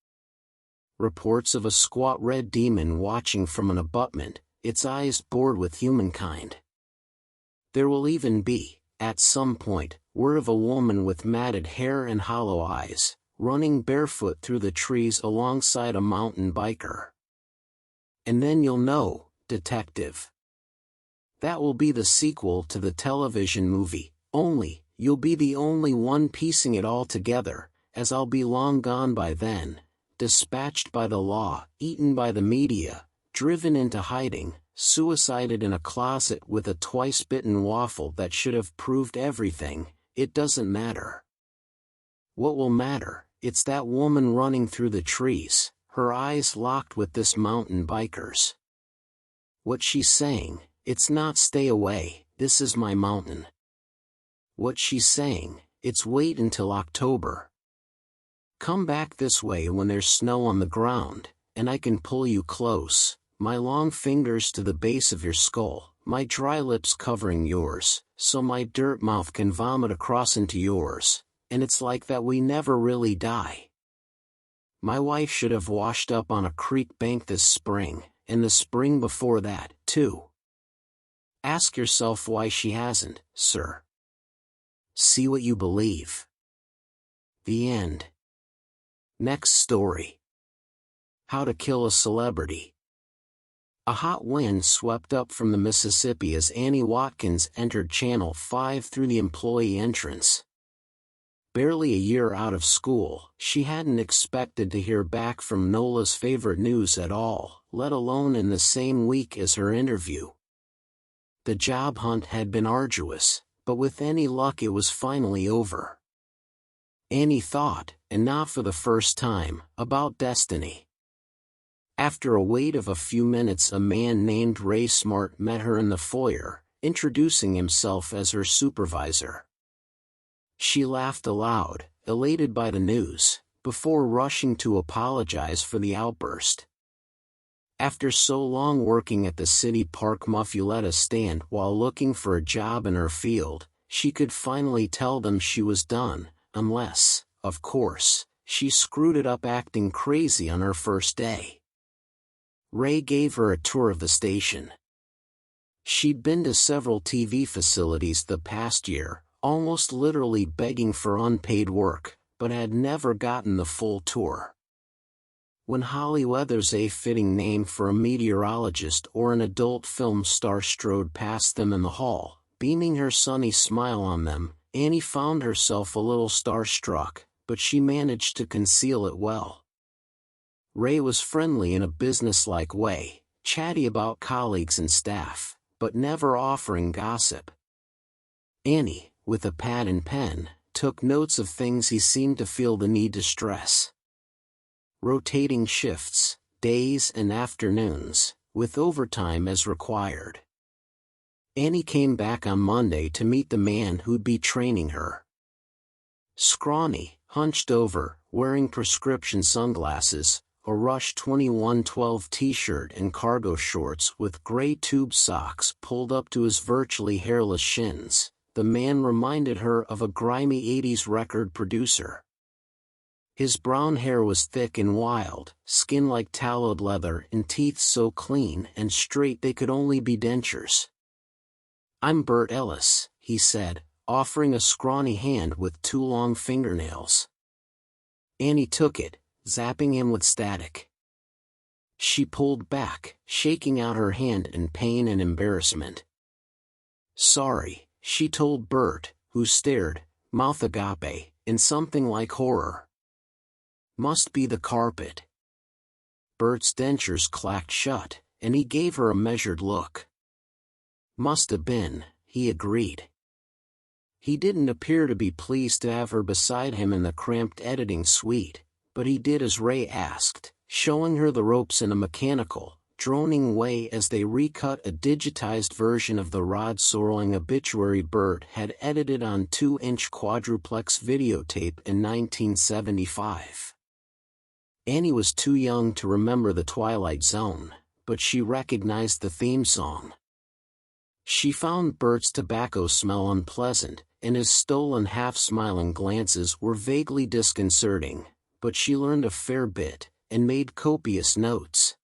Reports of a squat red demon watching from an abutment, its eyes bored with humankind. There will even be, at some point, word of a woman with matted hair and hollow eyes, running barefoot through the trees alongside a mountain biker. And then you'll know, detective. That will be the sequel to the television movie, only, you'll be the only one piecing it all together, as I'll be long gone by then, dispatched by the law, eaten by the media, driven into hiding, suicided in a closet with a twice-bitten waffle that should have proved everything, it doesn't matter. What will matter? It's that woman running through the trees, her eyes locked with this mountain biker's. What she's saying, it's not stay away, this is my mountain. What she's saying, it's wait until October. Come back this way when there's snow on the ground, and I can pull you close, my long fingers to the base of your skull, my dry lips covering yours, so my dirt mouth can vomit across into yours, and it's like that we never really die. My wife should have washed up on a creek bank this spring, and the spring before that, too. Ask yourself why she hasn't, sir. See what you believe. The end. Next story. How to kill a celebrity. A hot wind swept up from the Mississippi as Annie Watkins entered Channel 5 through the employee entrance. Barely a year out of school, she hadn't expected to hear back from Nola's favorite news at all, let alone in the same week as her interview. The job hunt had been arduous, but with any luck it was finally over. Annie thought, and not for the first time, about destiny. After a wait of a few minutes, a man named Ray Smart met her in the foyer, introducing himself as her supervisor. She laughed aloud, elated by the news, before rushing to apologize for the outburst. After so long working at the City Park Muffuletta stand while looking for a job in her field, she could finally tell them she was done, unless, of course, she screwed it up acting crazy on her first day. Ray gave her a tour of the station. She'd been to several TV facilities the past year, almost literally begging for unpaid work, but had never gotten the full tour. When Holly Weathers, a fitting name for a meteorologist or an adult film star, strode past them in the hall, beaming her sunny smile on them, Annie found herself a little starstruck, but she managed to conceal it well. Ray was friendly in a businesslike way, chatty about colleagues and staff, but never offering gossip. Annie, with a pad and pen, took notes of things he seemed to feel the need to stress. Rotating shifts, days and afternoons, with overtime as required. Annie came back on Monday to meet the man who'd be training her. Scrawny, hunched over, wearing prescription sunglasses, a Rush 2112 t-shirt and cargo shorts with gray tube socks pulled up to his virtually hairless shins, the man reminded her of a grimy 80s record producer. His brown hair was thick and wild, skin like tallowed leather and teeth so clean and straight they could only be dentures. "I'm Bert Ellis," he said, offering a scrawny hand with 2 long fingernails. Annie took it, zapping him with static. She pulled back, shaking out her hand in pain and embarrassment. "Sorry," she told Bert, who stared, mouth agape, in something like horror. "Must be the carpet." Bert's dentures clacked shut, and he gave her a measured look. "Must have been," he agreed. He didn't appear to be pleased to have her beside him in the cramped editing suite, but he did as Ray asked, showing her the ropes in a mechanical, droning way as they recut a digitized version of the rod-sorrowing obituary Bert had edited on 2-inch quadruplex videotape in 1975. Annie was too young to remember The Twilight Zone, but she recognized the theme song. She found Bert's tobacco smell unpleasant, and his stolen half-smiling glances were vaguely disconcerting, but she learned a fair bit, and made copious notes.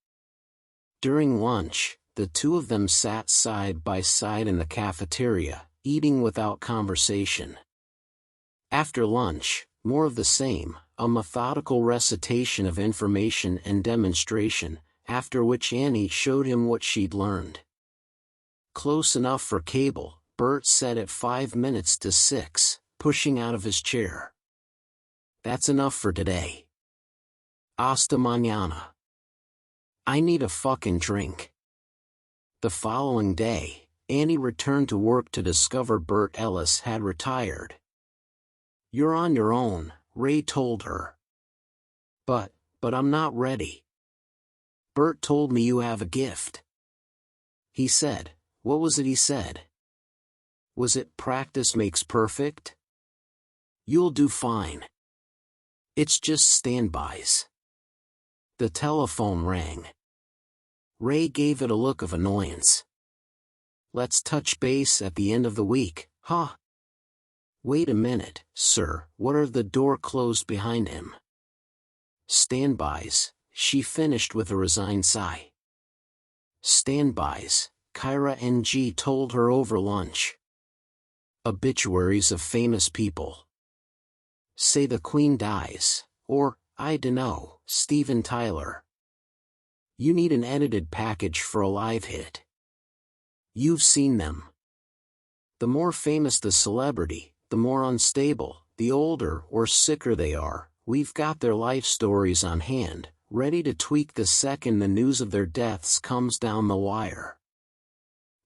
During lunch, the two of them sat side by side in the cafeteria, eating without conversation. After lunch, more of the same, a methodical recitation of information and demonstration, after which Annie showed him what she'd learned. "Close enough for cable," Bert said at 5 minutes to 6, pushing out of his chair. "That's enough for today. Hasta mañana. I need a fucking drink." The following day, Annie returned to work to discover Bert Ellis had retired. You're on your own, Ray told her. But I'm not ready. Bert told me you have a gift. He said, what was it he said? Was it practice makes perfect? You'll do fine. It's just standbys. The telephone rang. Ray gave it a look of annoyance. Let's touch base at the end of the week, huh? Wait a minute, sir. What are the door closed behind him? Standbys, she finished with a resigned sigh. Standbys, Kyra NG told her over lunch. Obituaries of famous people. Say the Queen dies, or, I dunno, Steven Tyler. You need an edited package for a live hit. You've seen them. The more famous the celebrity, the more unstable, the older or sicker they are, we've got their life stories on hand, ready to tweak the second the news of their deaths comes down the wire.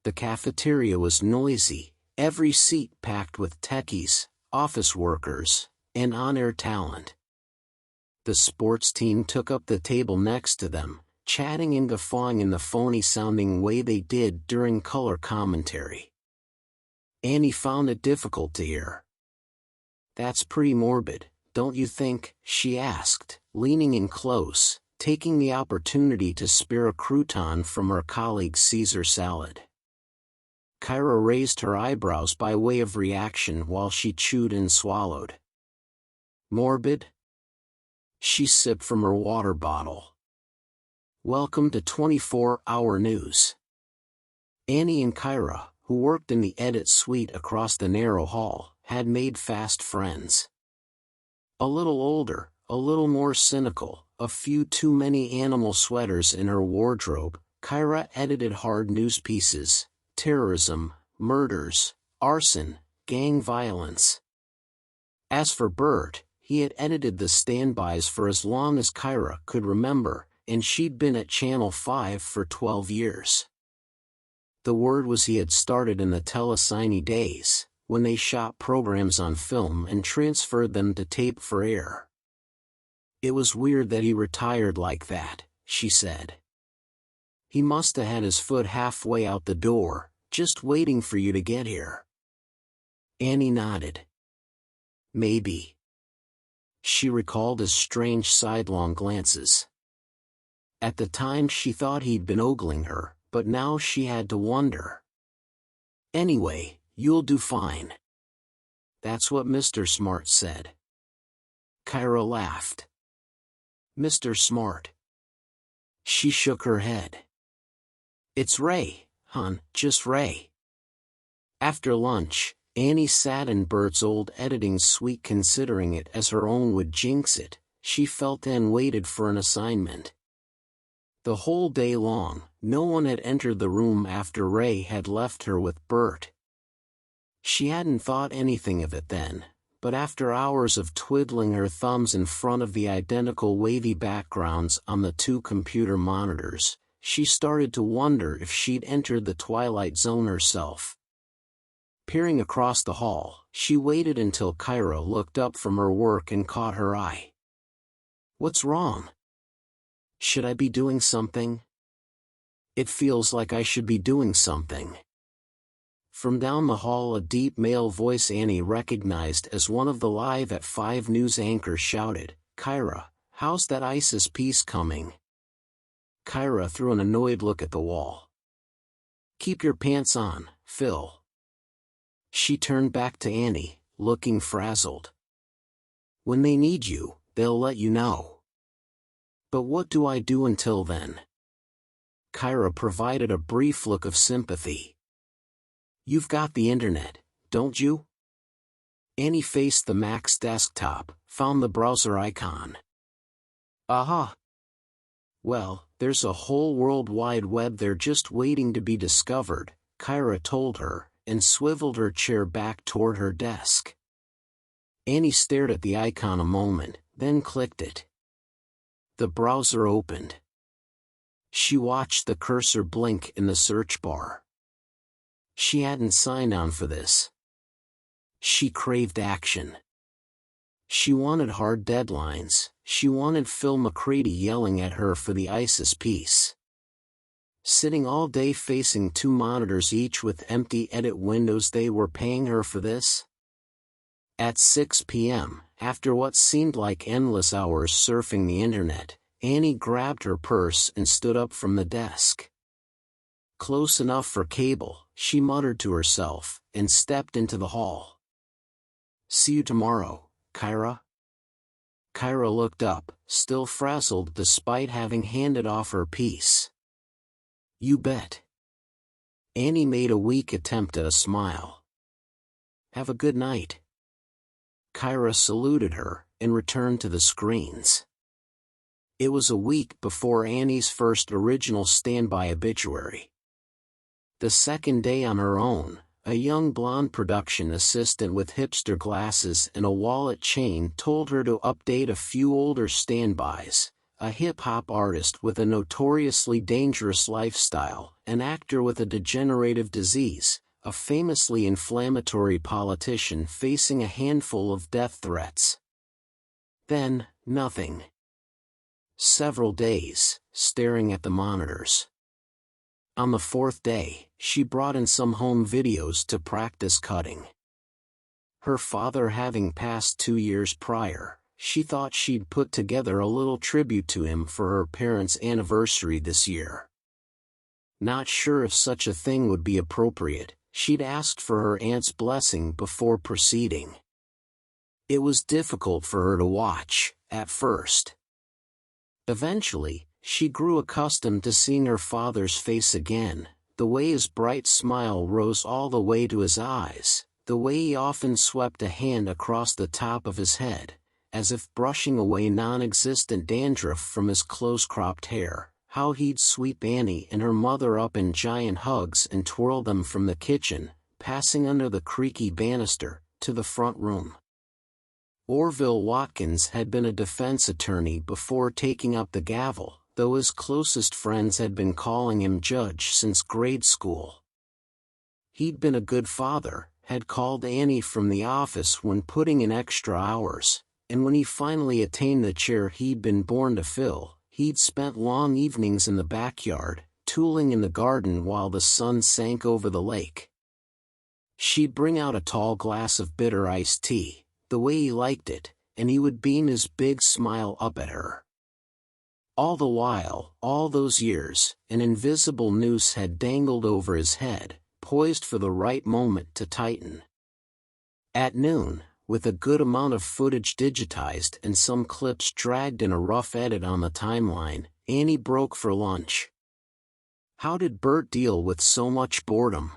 The cafeteria was noisy, every seat packed with techies, office workers, and on-air talent. The sports team took up the table next to them, chatting and guffawing in the phony-sounding way they did during color commentary. Annie found it difficult to hear. That's pretty morbid, don't you think? She asked, leaning in close, taking the opportunity to spear a crouton from her colleague's Caesar salad. Kyra raised her eyebrows by way of reaction while she chewed and swallowed. Morbid? She sipped from her water bottle. Welcome to 24-hour news. Annie and Kyra, who worked in the edit suite across the narrow hall, had made fast friends. A little older, a little more cynical, a few too many animal sweaters in her wardrobe, Kyra edited hard news pieces, terrorism, murders, arson, gang violence. As for Bert, he had edited the standbys for as long as Kyra could remember, and she'd been at Channel 5 for 12 years. The word was he had started in the telecine days, when they shot programs on film and transferred them to tape for air. It was weird that he retired like that, she said. He must have had his foot halfway out the door, just waiting for you to get here. Annie nodded. Maybe. She recalled his strange sidelong glances. At the time she thought he'd been ogling her, but now she had to wonder. Anyway, you'll do fine. That's what Mr. Smart said. Kyra laughed. Mr. Smart. She shook her head. It's Ray, hon, just Ray. After lunch, Annie sat in Bert's old editing suite considering it as her own would jinx it. She felt and waited for an assignment. The whole day long, no one had entered the room after Ray had left her with Bert. She hadn't thought anything of it then, but after hours of twiddling her thumbs in front of the identical wavy backgrounds on the two computer monitors, she started to wonder if she'd entered the twilight zone herself. Peering across the hall, she waited until Kyra looked up from her work and caught her eye. What's wrong? Should I be doing something? It feels like I should be doing something. From down the hall a deep male voice Annie recognized as one of the Live at 5 news anchors shouted, Kyra, how's that ISIS piece coming? Kyra threw an annoyed look at the wall. Keep your pants on, Phil. She turned back to Annie, looking frazzled. When they need you, they'll let you know. But what do I do until then? Kyra provided a brief look of sympathy. You've got the internet, don't you? Annie faced the Mac's desktop, found the browser icon. Aha! Well, there's a whole World Wide Web there just waiting to be discovered, Kyra told her, and swiveled her chair back toward her desk. Annie stared at the icon a moment, then clicked it. The browser opened. She watched the cursor blink in the search bar. She hadn't signed on for this. She craved action. She wanted hard deadlines. She wanted Phil McCready yelling at her for the ISIS piece. Sitting all day facing two monitors each with empty edit windows, they were paying her for this? At 6 p.m., after what seemed like endless hours surfing the internet, Annie grabbed her purse and stood up from the desk. Close enough for cable, she muttered to herself, and stepped into the hall. See you tomorrow, Kyra. Kyra looked up, still frazzled despite having handed off her piece. You bet. Annie made a weak attempt at a smile. Have a good night. Kyra saluted her, and returned to the screens. It was a week before Annie's first original standby obituary. The second day on her own, a young blonde production assistant with hipster glasses and a wallet chain told her to update a few older standbys: a hip-hop artist with a notoriously dangerous lifestyle, an actor with a degenerative disease, a famously inflammatory politician facing a handful of death threats. Then, nothing. Several days, staring at the monitors. On the fourth day, she brought in some home videos to practice cutting. Her father having passed 2 years prior, she thought she'd put together a little tribute to him for her parents' anniversary this year. Not sure if such a thing would be appropriate, she'd asked for her aunt's blessing before proceeding. It was difficult for her to watch, at first. Eventually, she grew accustomed to seeing her father's face again, the way his bright smile rose all the way to his eyes, the way he often swept a hand across the top of his head, as if brushing away non-existent dandruff from his close-cropped hair, how he'd sweep Annie and her mother up in giant hugs and twirl them from the kitchen, passing under the creaky banister, to the front room. Orville Watkins had been a defense attorney before taking up the gavel, though his closest friends had been calling him judge since grade school. He'd been a good father, had called Annie from the office when putting in extra hours, and when he finally attained the chair he'd been born to fill, he'd spent long evenings in the backyard, tooling in the garden while the sun sank over the lake. She'd bring out a tall glass of bitter iced tea, the way he liked it, and he would beam his big smile up at her. All the while, all those years, an invisible noose had dangled over his head, poised for the right moment to tighten. At noon, with a good amount of footage digitized and some clips dragged in a rough edit on the timeline, Annie broke for lunch. How did Bert deal with so much boredom?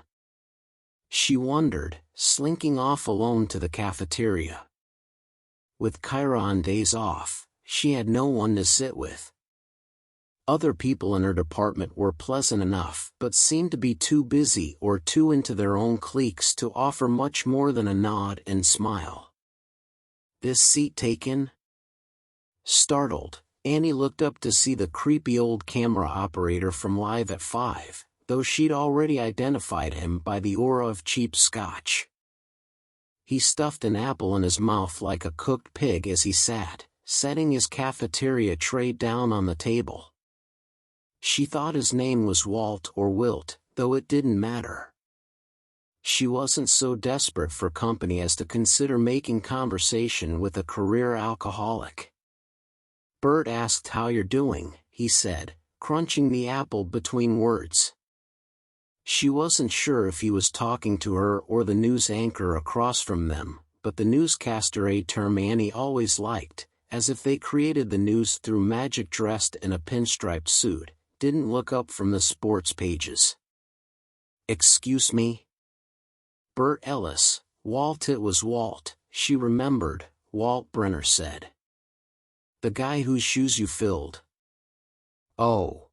She wondered, slinking off alone to the cafeteria. With Kyra on days off, she had no one to sit with. Other people in her department were pleasant enough but seemed to be too busy or too into their own cliques to offer much more than a nod and smile. This seat taken? Startled, Annie looked up to see the creepy old camera operator from Live at 5, though she'd already identified him by the aura of cheap scotch. He stuffed an apple in his mouth like a cooked pig as he sat, setting his cafeteria tray down on the table. She thought his name was Walt or Wilt, though it didn't matter. She wasn't so desperate for company as to consider making conversation with a career alcoholic. Bert asked how you're doing, he said, crunching the apple between words. She wasn't sure if he was talking to her or the news anchor across from them, but the newscaster, a term Annie always liked, as if they created the news through magic dressed in a pinstriped suit, didn't look up from the sports pages. Excuse me? Bert Ellis, Walt. It was Walt, she remembered, Walt Brenner said. The guy whose shoes you filled. Oh.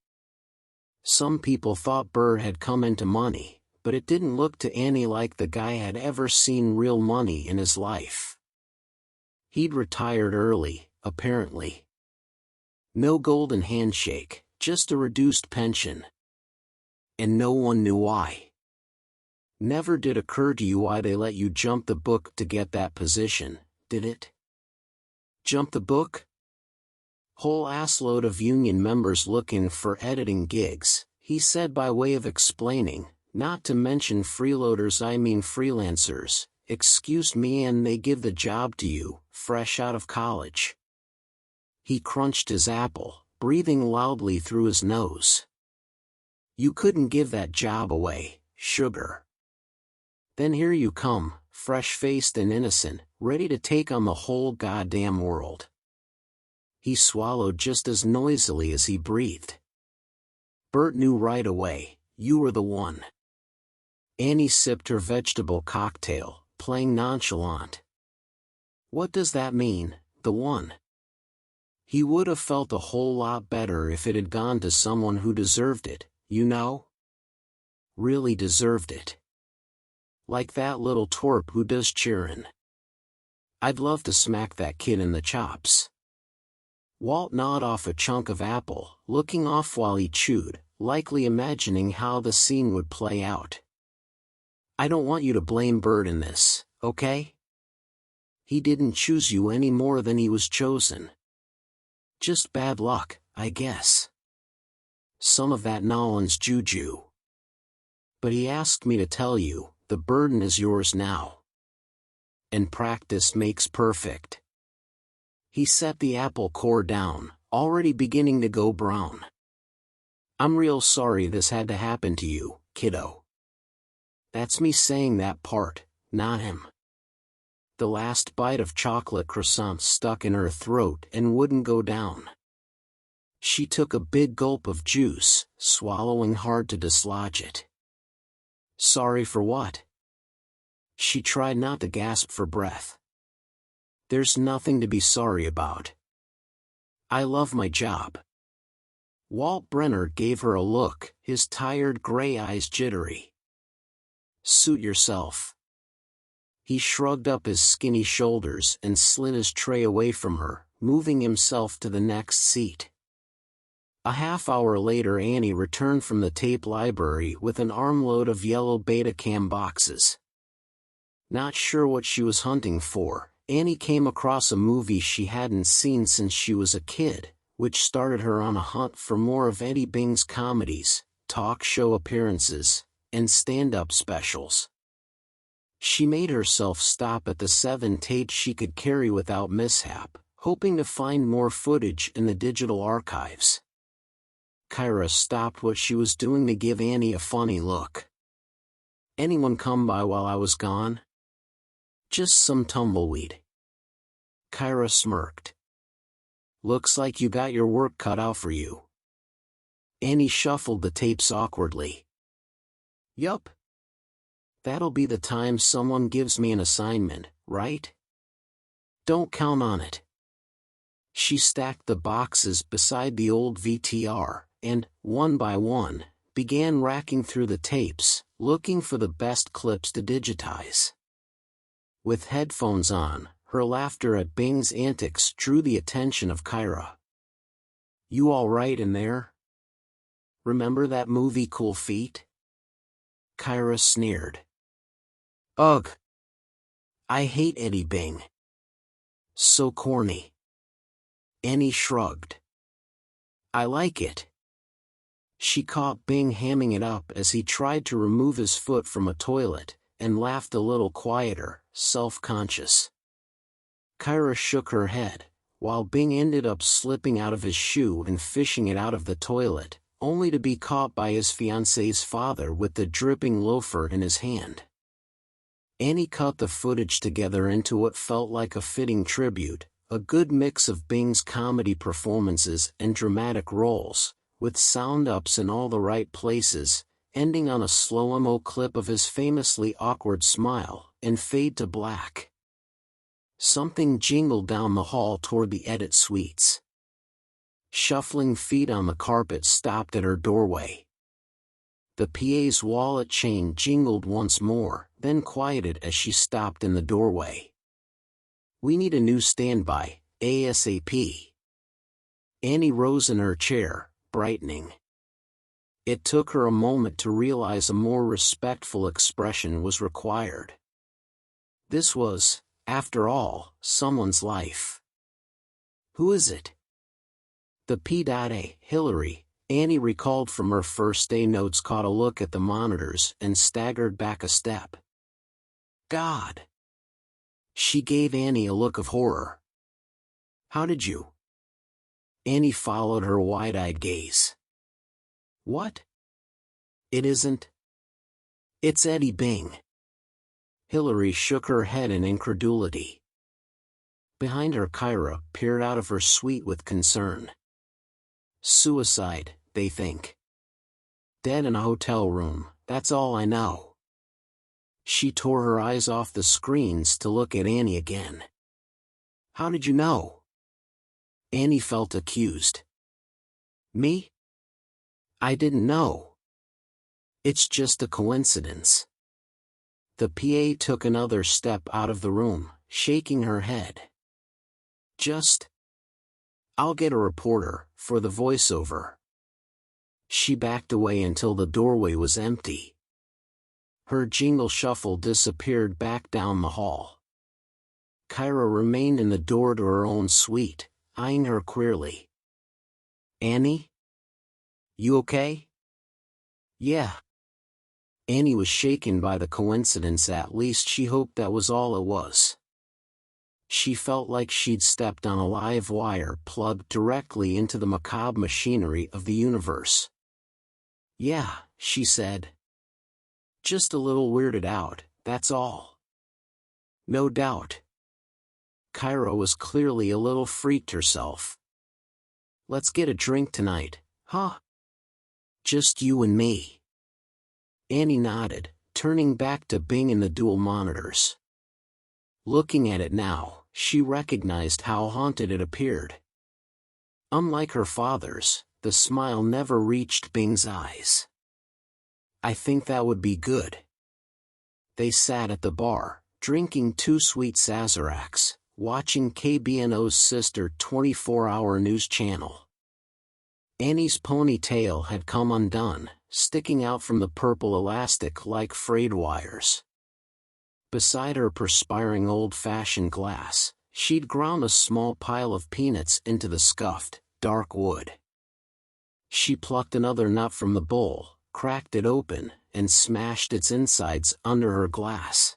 Some people thought Bert had come into money, but it didn't look to Annie like the guy had ever seen real money in his life. He'd retired early, apparently. No golden handshake, just a reduced pension. And no one knew why. Never did occur to you why they let you jump the book to get that position, did it? Jump the book? Whole assload of union members looking for editing gigs, he said by way of explaining, not to mention freeloaders, I mean freelancers. Excuse me, and they give the job to you, fresh out of college. He crunched his apple, breathing loudly through his nose. You couldn't give that job away, sugar. Then here you come, fresh-faced and innocent, ready to take on the whole goddamn world. He swallowed just as noisily as he breathed. Bert knew right away, you were the one. Annie sipped her vegetable cocktail, playing nonchalant. What does that mean, the one? He would have felt a whole lot better if it had gone to someone who deserved it, you know? Really deserved it. Like that little twerp who does cheerin'. I'd love to smack that kid in the chops. Walt gnawed off a chunk of apple, looking off while he chewed, likely imagining how the scene would play out. I don't want you to blame Bert in this, okay? He didn't choose you any more than he was chosen. Just bad luck, I guess. Some of that Nolan's juju. But he asked me to tell you, the burden is yours now. And practice makes perfect. He set the apple core down, already beginning to go brown. I'm real sorry this had to happen to you, kiddo. That's me saying that part, not him. The last bite of chocolate croissant stuck in her throat and wouldn't go down. She took a big gulp of juice, swallowing hard to dislodge it. Sorry for what? She tried not to gasp for breath. There's nothing to be sorry about. I love my job. Walt Brenner gave her a look, his tired gray eyes jittery. Suit yourself. He shrugged up his skinny shoulders and slid his tray away from her, moving himself to the next seat. A half-hour later, Annie returned from the tape library with an armload of yellow Betacam boxes. Not sure what she was hunting for, Annie came across a movie she hadn't seen since she was a kid, which started her on a hunt for more of Eddie Bing's comedies, talk show appearances, and stand-up specials. She made herself stop at the 7 tapes she could carry without mishap, hoping to find more footage in the digital archives. Kyra stopped what she was doing to give Annie a funny look. Anyone come by while I was gone? Just some tumbleweed. Kyra smirked. Looks like you got your work cut out for you. Annie shuffled the tapes awkwardly. Yup. That'll be the time someone gives me an assignment, right? Don't count on it. She stacked the boxes beside the old VTR, and, one by one, began racking through the tapes, looking for the best clips to digitize. With headphones on, her laughter at Bing's antics drew the attention of Kyra. You all right in there? Remember that movie Cool Feet? Kyra sneered. Ugh. I hate Eddie Bing. So corny. Annie shrugged. I like it. She caught Bing hamming it up as he tried to remove his foot from a toilet, and laughed a little quieter, self-conscious. Kyra shook her head, while Bing ended up slipping out of his shoe and fishing it out of the toilet, only to be caught by his fiancée's father with the dripping loafer in his hand. Annie cut the footage together into what felt like a fitting tribute, a good mix of Bing's comedy performances and dramatic roles, with sound-ups in all the right places, ending on a slow-mo clip of his famously awkward smile, and fade to black. Something jingled down the hall toward the edit suites. Shuffling feet on the carpet stopped at her doorway. The PA's wallet chain jingled once more, then quieted as she stopped in the doorway. We need a new standby, ASAP. Annie rose in her chair, brightening. It took her a moment to realize a more respectful expression was required. This was, after all, someone's life. Who is it? The P.A. Hillary. Annie recalled from her first day notes, caught a look at the monitors, and staggered back a step. God! She gave Annie a look of horror. How did you? Annie followed her wide-eyed gaze. What? It isn't. It's Eddie Bing. Hillary shook her head in incredulity. Behind her, Kyra peered out of her suite with concern. Suicide, they think. Dead in a hotel room, that's all I know. She tore her eyes off the screens to look at Annie again. How did you know? Annie felt accused. Me? I didn't know. It's just a coincidence. The PA took another step out of the room, shaking her head. I'll get a reporter, for the voiceover. She backed away until the doorway was empty. Her jingle shuffle disappeared back down the hall. Kyra remained in the door to her own suite, eyeing her queerly. Annie? You okay? Yeah. Annie was shaken by the coincidence. At least she hoped that was all it was. She felt like she'd stepped on a live wire plugged directly into the macabre machinery of the universe. Yeah, she said. Just a little weirded out, that's all. No doubt. Kyra was clearly a little freaked herself. Let's get a drink tonight, huh? Just you and me. Annie nodded, turning back to Bing in the dual monitors. Looking at it now, she recognized how haunted it appeared. Unlike her father's, the smile never reached Bing's eyes. I think that would be good. They sat at the bar, drinking 2 sweet Sazeracs, watching KBNO's sister 24-hour news channel. Annie's ponytail had come undone, sticking out from the purple elastic like frayed wires. Beside her perspiring old-fashioned glass, she'd ground a small pile of peanuts into the scuffed, dark wood. She plucked another nut from the bowl, cracked it open, and smashed its insides under her glass.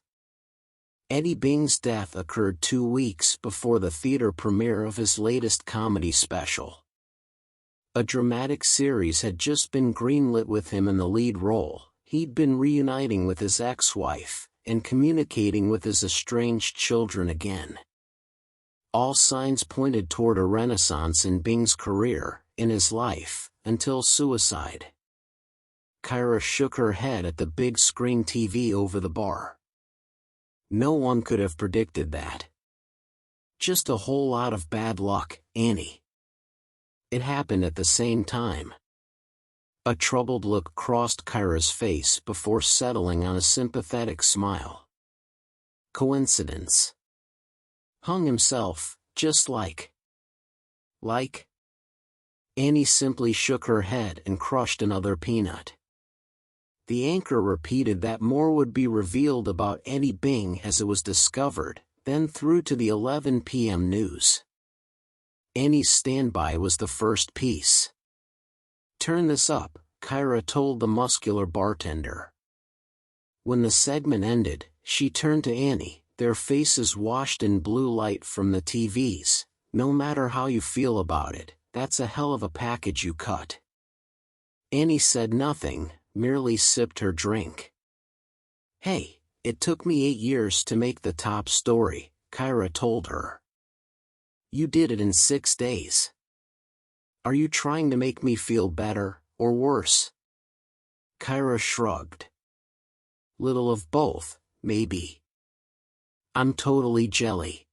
Eddie Bing's death occurred 2 weeks before the theater premiere of his latest comedy special. A dramatic series had just been greenlit with him in the lead role. He'd been reuniting with his ex-wife, and communicating with his estranged children again. All signs pointed toward a renaissance in Bing's career, in his life, until suicide. Kyra shook her head at the big screen TV over the bar. No one could have predicted that. Just a whole lot of bad luck, Annie. It happened at the same time. A troubled look crossed Kyra's face before settling on a sympathetic smile. Coincidence. Hung himself, just like. Like? Annie simply shook her head and crushed another peanut. The anchor repeated that more would be revealed about Eddie Bing as it was discovered, then through to the 11 p.m. news. Annie's standby was the first piece. Turn this up, Kyra told the muscular bartender. When the segment ended, she turned to Annie, their faces washed in blue light from the TVs. No matter how you feel about it, that's a hell of a package you cut. Annie said nothing, merely sipped her drink. Hey, it took me 8 years to make the top story, Kyra told her. You did it in 6 days. Are you trying to make me feel better, or worse? Kyra shrugged. Little of both, maybe. I'm totally jelly.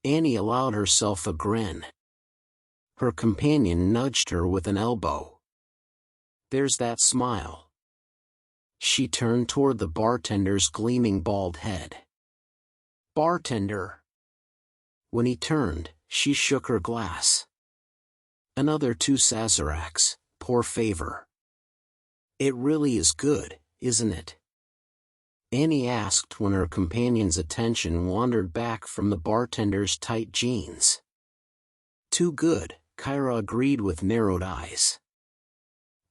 Annie allowed herself a grin. Her companion nudged her with an elbow. There's that smile. She turned toward the bartender's gleaming bald head. Bartender. When he turned, she shook her glass. Another 2 Sazeracs, poor favor. It really is good, isn't it? Annie asked when her companion's attention wandered back from the bartender's tight jeans. Too good, Kyra agreed with narrowed eyes.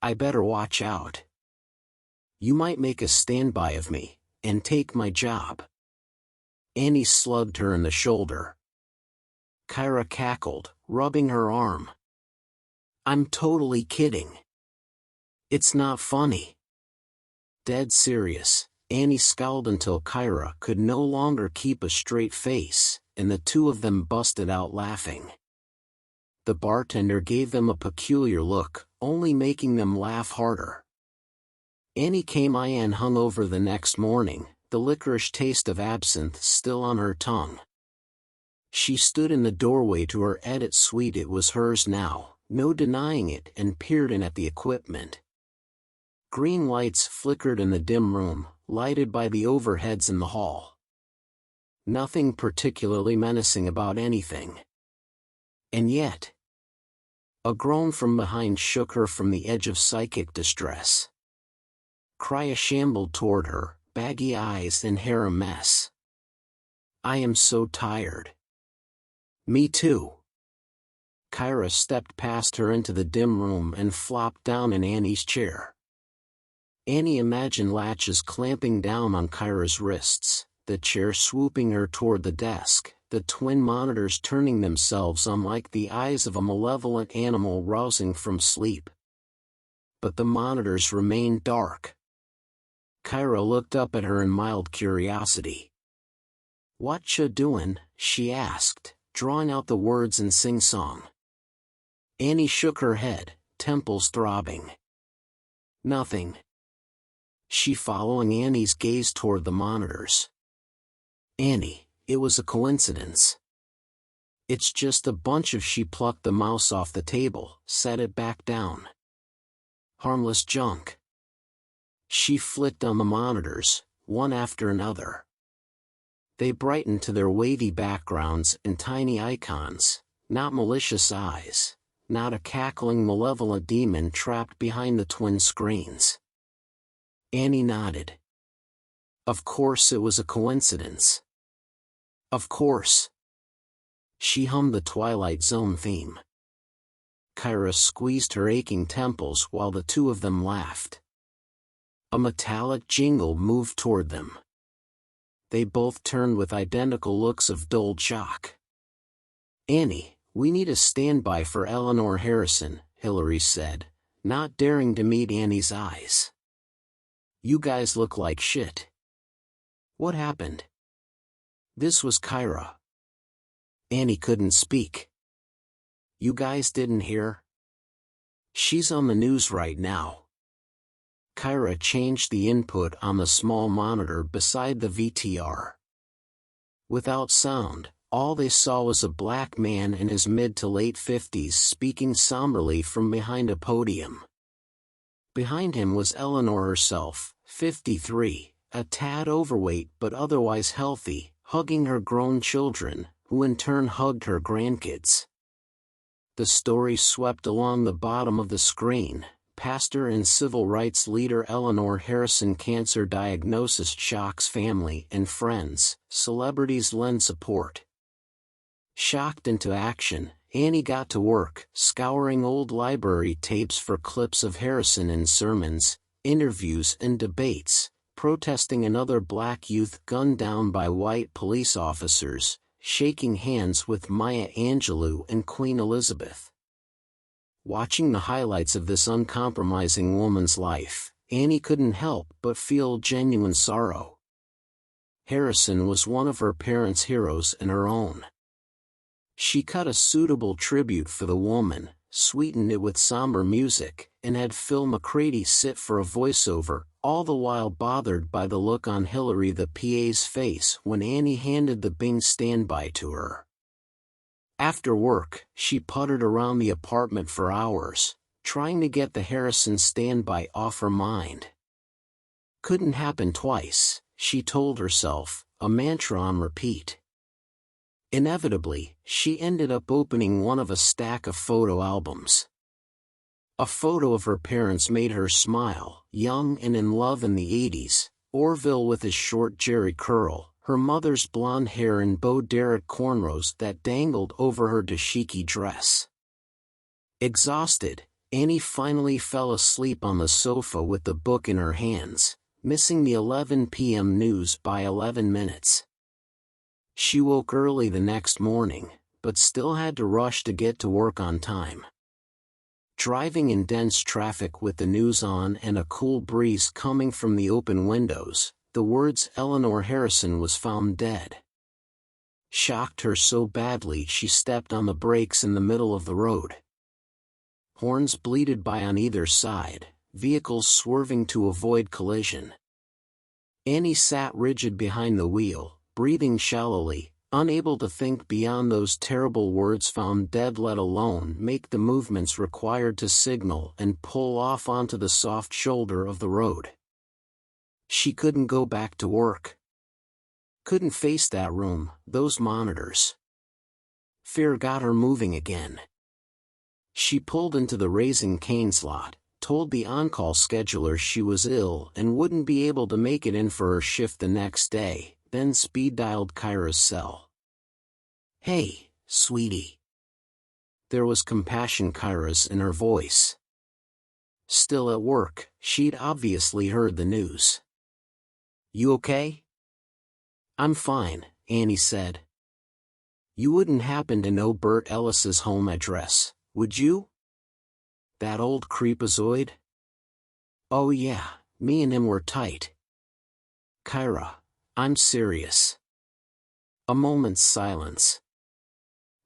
I better watch out. You might make a standby of me, and take my job. Annie slugged her in the shoulder. Kyra cackled, rubbing her arm. I'm totally kidding. It's not funny. Dead serious, Annie scowled until Kyra could no longer keep a straight face, and the two of them busted out laughing. The bartender gave them a peculiar look, only making them laugh harder. Annie came in hungover the next morning, the licorice taste of absinthe still on her tongue. She stood in the doorway to her edit suite. It was hers now, no denying it, and peered in at the equipment. Green lights flickered in the dim room, lighted by the overheads in the hall. Nothing particularly menacing about anything. And yet, a groan from behind shook her from the edge of psychic distress. Krya shambled toward her, baggy eyes and hair a mess. I am so tired. Me too. Kyra stepped past her into the dim room and flopped down in Annie's chair. Annie imagined latches clamping down on Kyra's wrists, the chair swooping her toward the desk, the twin monitors turning themselves on like the eyes of a malevolent animal rousing from sleep. But the monitors remained dark. Kyra looked up at her in mild curiosity. What ya doin'? She asked, drawing out the words in sing-song. Annie shook her head, temples throbbing. Nothing. She following Annie's gaze toward the monitors. Annie, it was a coincidence. It's just a bunch of. She plucked the mouse off the table, set it back down. Harmless junk. She flicked on the monitors, one after another. They brightened to their wavy backgrounds and tiny icons, not malicious eyes, not a cackling malevolent demon trapped behind the twin screens. Annie nodded. Of course it was a coincidence. Of course. She hummed the Twilight Zone theme. Kyra squeezed her aching temples while the two of them laughed. A metallic jingle moved toward them. They both turned with identical looks of dulled shock. Annie, we need a standby for Eleanor Harrison, Hillary said, not daring to meet Annie's eyes. You guys look like shit. What happened? This was Kyra. Annie couldn't speak. You guys didn't hear? She's on the news right now. Kyra changed the input on the small monitor beside the VTR. Without sound, all they saw was a black man in his mid to late 50s speaking somberly from behind a podium. Behind him was Eleanor herself, 53, a tad overweight but otherwise healthy, hugging her grown children, who in turn hugged her grandkids. The story swept along the bottom of the screen. Pastor and civil rights leader Eleanor Harrison cancer diagnosis shocks family and friends, celebrities lend support. Shocked into action, Annie got to work, scouring old library tapes for clips of Harrison in sermons, interviews and debates, protesting another black youth gunned down by white police officers, shaking hands with Maya Angelou and Queen Elizabeth. Watching the highlights of this uncompromising woman's life, Annie couldn't help but feel genuine sorrow. Harrison was one of her parents' heroes and her own. She cut a suitable tribute for the woman, sweetened it with somber music, and had Phil McCready sit for a voiceover, all the while bothered by the look on Hillary the PA's face when Annie handed the Bing standby to her. After work, she puttered around the apartment for hours, trying to get the Harrison standby off her mind. Couldn't happen twice, she told herself, a mantra on repeat. Inevitably, she ended up opening one of a stack of photo albums. A photo of her parents made her smile, young and in love in the 80s, Orville with his short Jerry curl, her mother's blonde hair in Bo Derek cornrows that dangled over her dashiki dress. Exhausted, Annie finally fell asleep on the sofa with the book in her hands, missing the 11 p.m. news by 11 minutes. She woke early the next morning, but still had to rush to get to work on time. Driving in dense traffic with the news on and a cool breeze coming from the open windows, the words "Eleanor Harrison was found dead" shocked her so badly she stepped on the brakes in the middle of the road. Horns bleated by on either side, vehicles swerving to avoid collision. Annie sat rigid behind the wheel, breathing shallowly, unable to think beyond those terrible words "found dead," let alone make the movements required to signal and pull off onto the soft shoulder of the road. She couldn't go back to work. Couldn't face that room, those monitors. Fear got her moving again. She pulled into the Raising Cane's lot, told the on-call scheduler she was ill and wouldn't be able to make it in for her shift the next day, then speed-dialed Kyra's cell. "Hey, sweetie." There was compassion Kyra's in her voice. Still at work, she'd obviously heard the news. "You okay?" "I'm fine," Annie said. "You wouldn't happen to know Bert Ellis's home address, would you? That old creepazoid?" "Oh yeah, me and him were tight." "Kyra, I'm serious." A moment's silence.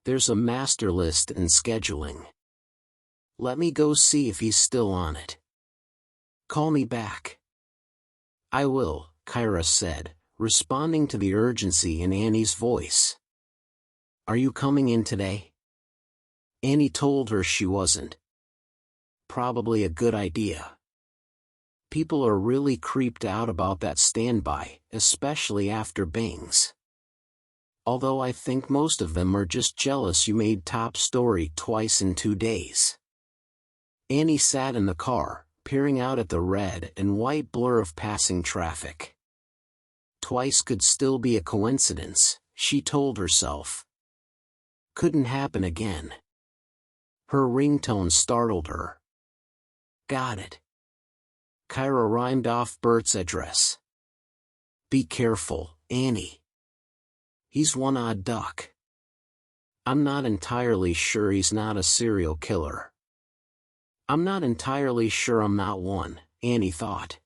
"There's a master list and scheduling. Let me go see if he's still on it. Call me back." "I will," Kyra said, responding to the urgency in Annie's voice. "Are you coming in today?" Annie told her she wasn't. Probably a good idea. People are really creeped out about that standby, especially after bangs. Although I think most of them are just jealous you made top story twice in 2 days. Annie sat in the car, peering out at the red and white blur of passing traffic. Twice could still be a coincidence, she told herself. Couldn't happen again. Her ringtone startled her. Got it. Kyra rhymed off Bert's address. Be careful, Annie. He's one odd duck. I'm not entirely sure he's not a serial killer. I'm not entirely sure I'm not one, Annie thought.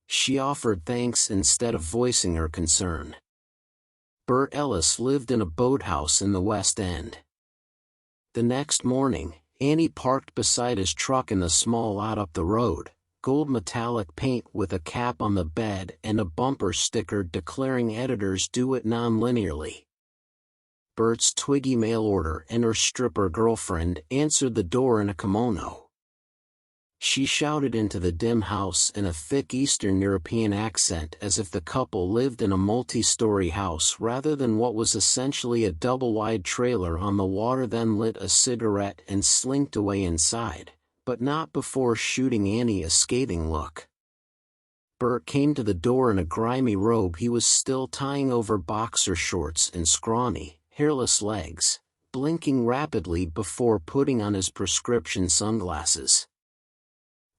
She offered thanks instead of voicing her concern. Bert Ellis lived in a boathouse in the West End. The next morning, Annie parked beside his truck in the small lot up the road, gold metallic paint with a cap on the bed and a bumper sticker declaring editors do it non-linearly. Bert's Twiggy mail order and her stripper girlfriend answered the door in a kimono. She shouted into the dim house in a thick Eastern European accent as if the couple lived in a multi-story house rather than what was essentially a double-wide trailer on the water, then lit a cigarette and slinked away inside, but not before shooting Annie a scathing look. Bert came to the door in a grimy robe he was still tying over boxer shorts and scrawny, hairless legs, blinking rapidly before putting on his prescription sunglasses.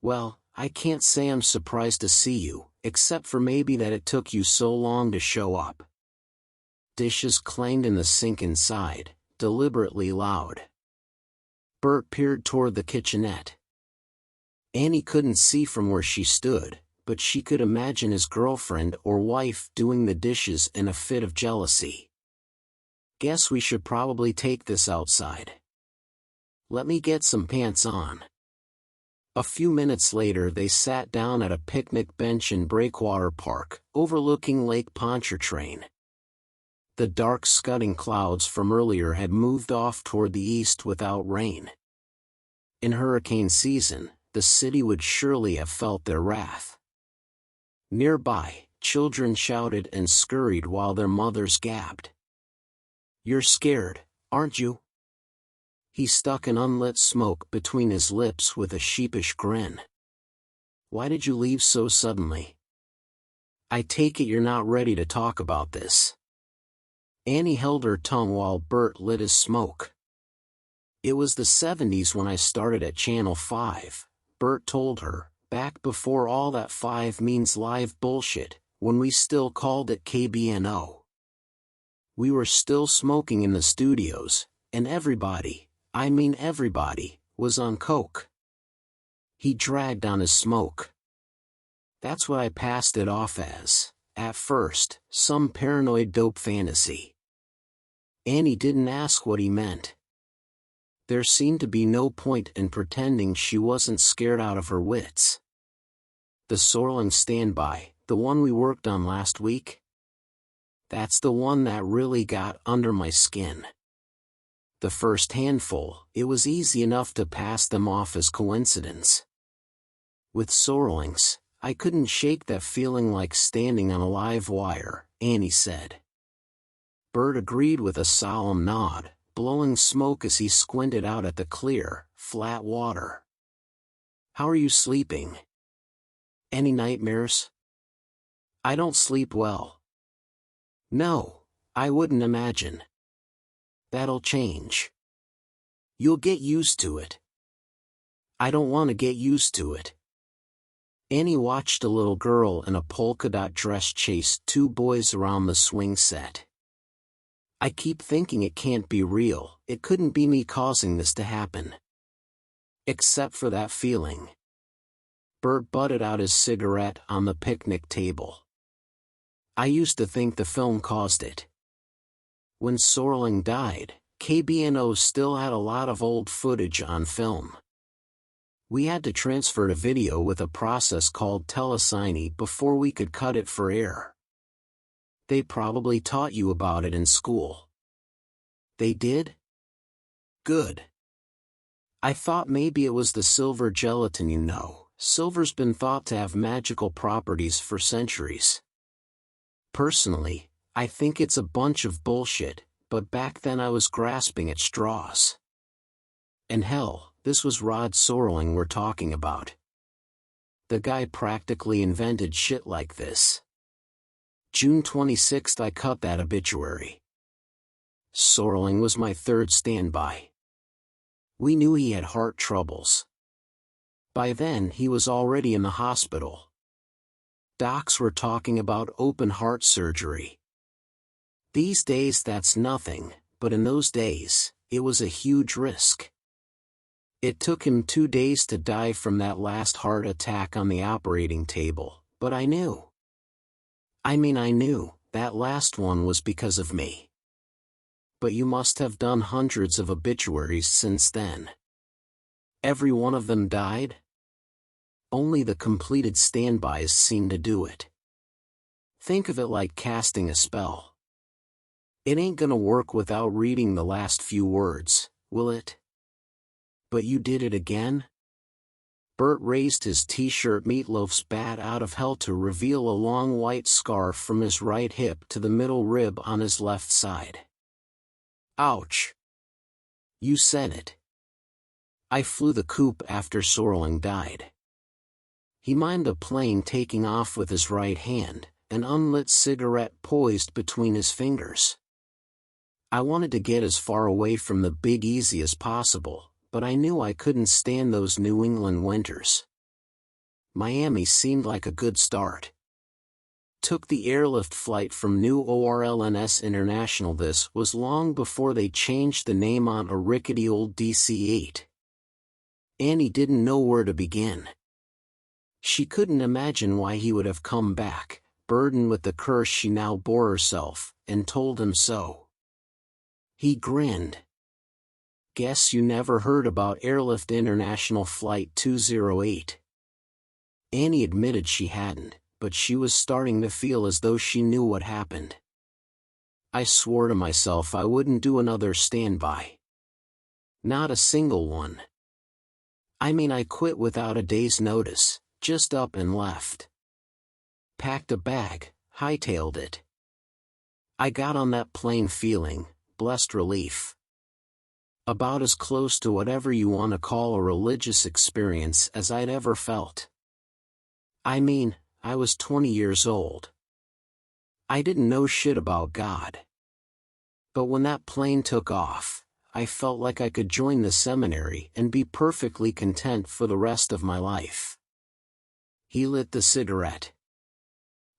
Well, I can't say I'm surprised to see you, except for maybe that it took you so long to show up. Dishes clanged in the sink inside, deliberately loud. Bert peered toward the kitchenette. Annie couldn't see from where she stood, but she could imagine his girlfriend or wife doing the dishes in a fit of jealousy. Guess we should probably take this outside. Let me get some pants on. A few minutes later they sat down at a picnic bench in Breakwater Park, overlooking Lake Pontchartrain. The dark scudding clouds from earlier had moved off toward the east without rain. In hurricane season, the city would surely have felt their wrath. Nearby, children shouted and scurried while their mothers gabbed. You're scared, aren't you? He stuck an unlit smoke between his lips with a sheepish grin. Why did you leave so suddenly? I take it you're not ready to talk about this. Annie held her tongue while Bert lit his smoke. It was the 70s when I started at Channel 5, Bert told her, back before all that 5 means live bullshit, when we still called it KBNO. We were still smoking in the studios, and everybody, I mean everybody, was on coke. He dragged on his smoke. That's what I passed it off as, at first, some paranoid dope fantasy. Annie didn't ask what he meant. There seemed to be no point in pretending she wasn't scared out of her wits. The Sorling standby, the one we worked on last week? That's the one that really got under my skin. The first handful, it was easy enough to pass them off as coincidence. With Sorlings, I couldn't shake that feeling like standing on a live wire, Annie said. Bert agreed with a solemn nod, blowing smoke as he squinted out at the clear, flat water. How are you sleeping? Any nightmares? I don't sleep well. No, I wouldn't imagine. That'll change. You'll get used to it. I don't want to get used to it. Annie watched a little girl in a polka-dot dress chase 2 boys around the swing set. I keep thinking it can't be real, it couldn't be me causing this to happen. Except for that feeling. Bert butted out his cigarette on the picnic table. I used to think the film caused it. When Sorling died, KBNO still had a lot of old footage on film. We had to transfer to video with a process called telecine before we could cut it for air. They probably taught you about it in school. They did? Good. I thought maybe it was the silver gelatin, you know. Silver's been thought to have magical properties for centuries. Personally, I think it's a bunch of bullshit, but back then I was grasping at straws. And hell, this was Rod Sorling we're talking about. The guy practically invented shit like this. June 26th I cut that obituary. Sorling was my 3rd standby. We knew he had heart troubles. By then he was already in the hospital. Docs were talking about open heart surgery. These days that's nothing, but in those days, it was a huge risk. It took him 2 days to die from that last heart attack on the operating table, but I knew. I knew, that last one was because of me. But you must have done hundreds of obituaries since then. Every one of them died? Only the completed standbys seem to do it. Think of it like casting a spell. It ain't gonna work without reading the last few words, will it? But you did it again? Bert raised his t-shirt Meatloaf's bat out of hell to reveal a long white scarf from his right hip to the middle rib on his left side. Ouch. You said it. I flew the coop after Sorling died. He mimed a plane taking off with his right hand, an unlit cigarette poised between his fingers. I wanted to get as far away from the Big Easy as possible, but I knew I couldn't stand those New England winters. Miami seemed like a good start. Took the airlift flight from New Orleans International. This was long before they changed the name on a rickety old DC-8. Annie didn't know where to begin. She couldn't imagine why he would have come back, burdened with the curse she now bore herself, and told him so. He grinned. Guess you never heard about Airlift International Flight 208. Annie admitted she hadn't, but she was starting to feel as though she knew what happened. I swore to myself I wouldn't do another standby. Not a single one. I quit without a day's notice, just up and left. Packed a bag, hightailed it. I got on that plane feeling, blessed relief. About as close to whatever you want to call a religious experience as I'd ever felt. I was 20 years old. I didn't know shit about God. But when that plane took off, I felt like I could join the seminary and be perfectly content for the rest of my life. He lit the cigarette.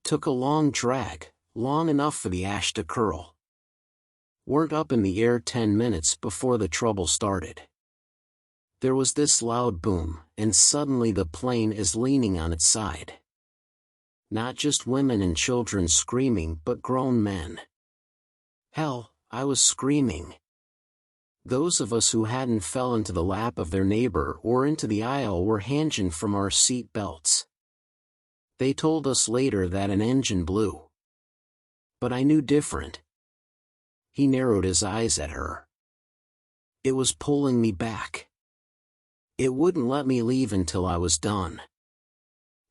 Took a long drag, long enough for the ash to curl. Weren't up in the air 10 minutes before the trouble started. There was this loud boom, and suddenly the plane is leaning on its side. Not just women and children screaming, but grown men. Hell, I was screaming. Those of us who hadn't fell into the lap of their neighbor or into the aisle were hanging from our seat belts. They told us later that an engine blew. But I knew different. He narrowed his eyes at her. It was pulling me back. It wouldn't let me leave until I was done.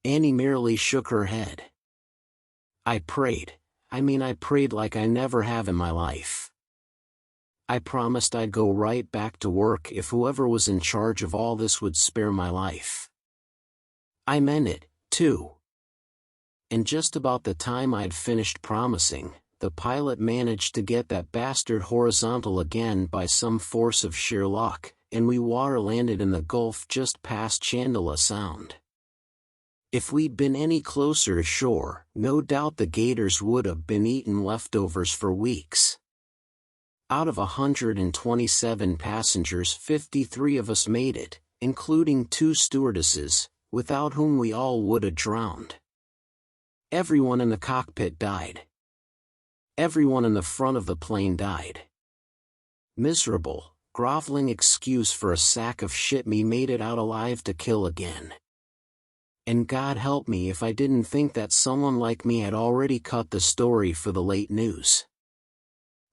Annie merely shook her head. I prayed like I never have in my life. I promised I'd go right back to work if whoever was in charge of all this would spare my life. I meant it, too. And just about the time I'd finished promising, the pilot managed to get that bastard horizontal again by some force of sheer luck, and we water landed in the Gulf just past Chandela Sound. If we'd been any closer to shore, no doubt the gators would have been eating leftovers for weeks. Out of 127 passengers, 53 of us made it, including 2 stewardesses, without whom we all would have drowned. Everyone in the cockpit died. Everyone in the front of the plane died. Miserable, groveling excuse for a sack of shit me made it out alive to kill again. And God help me if I didn't think that someone like me had already cut the story for the late news.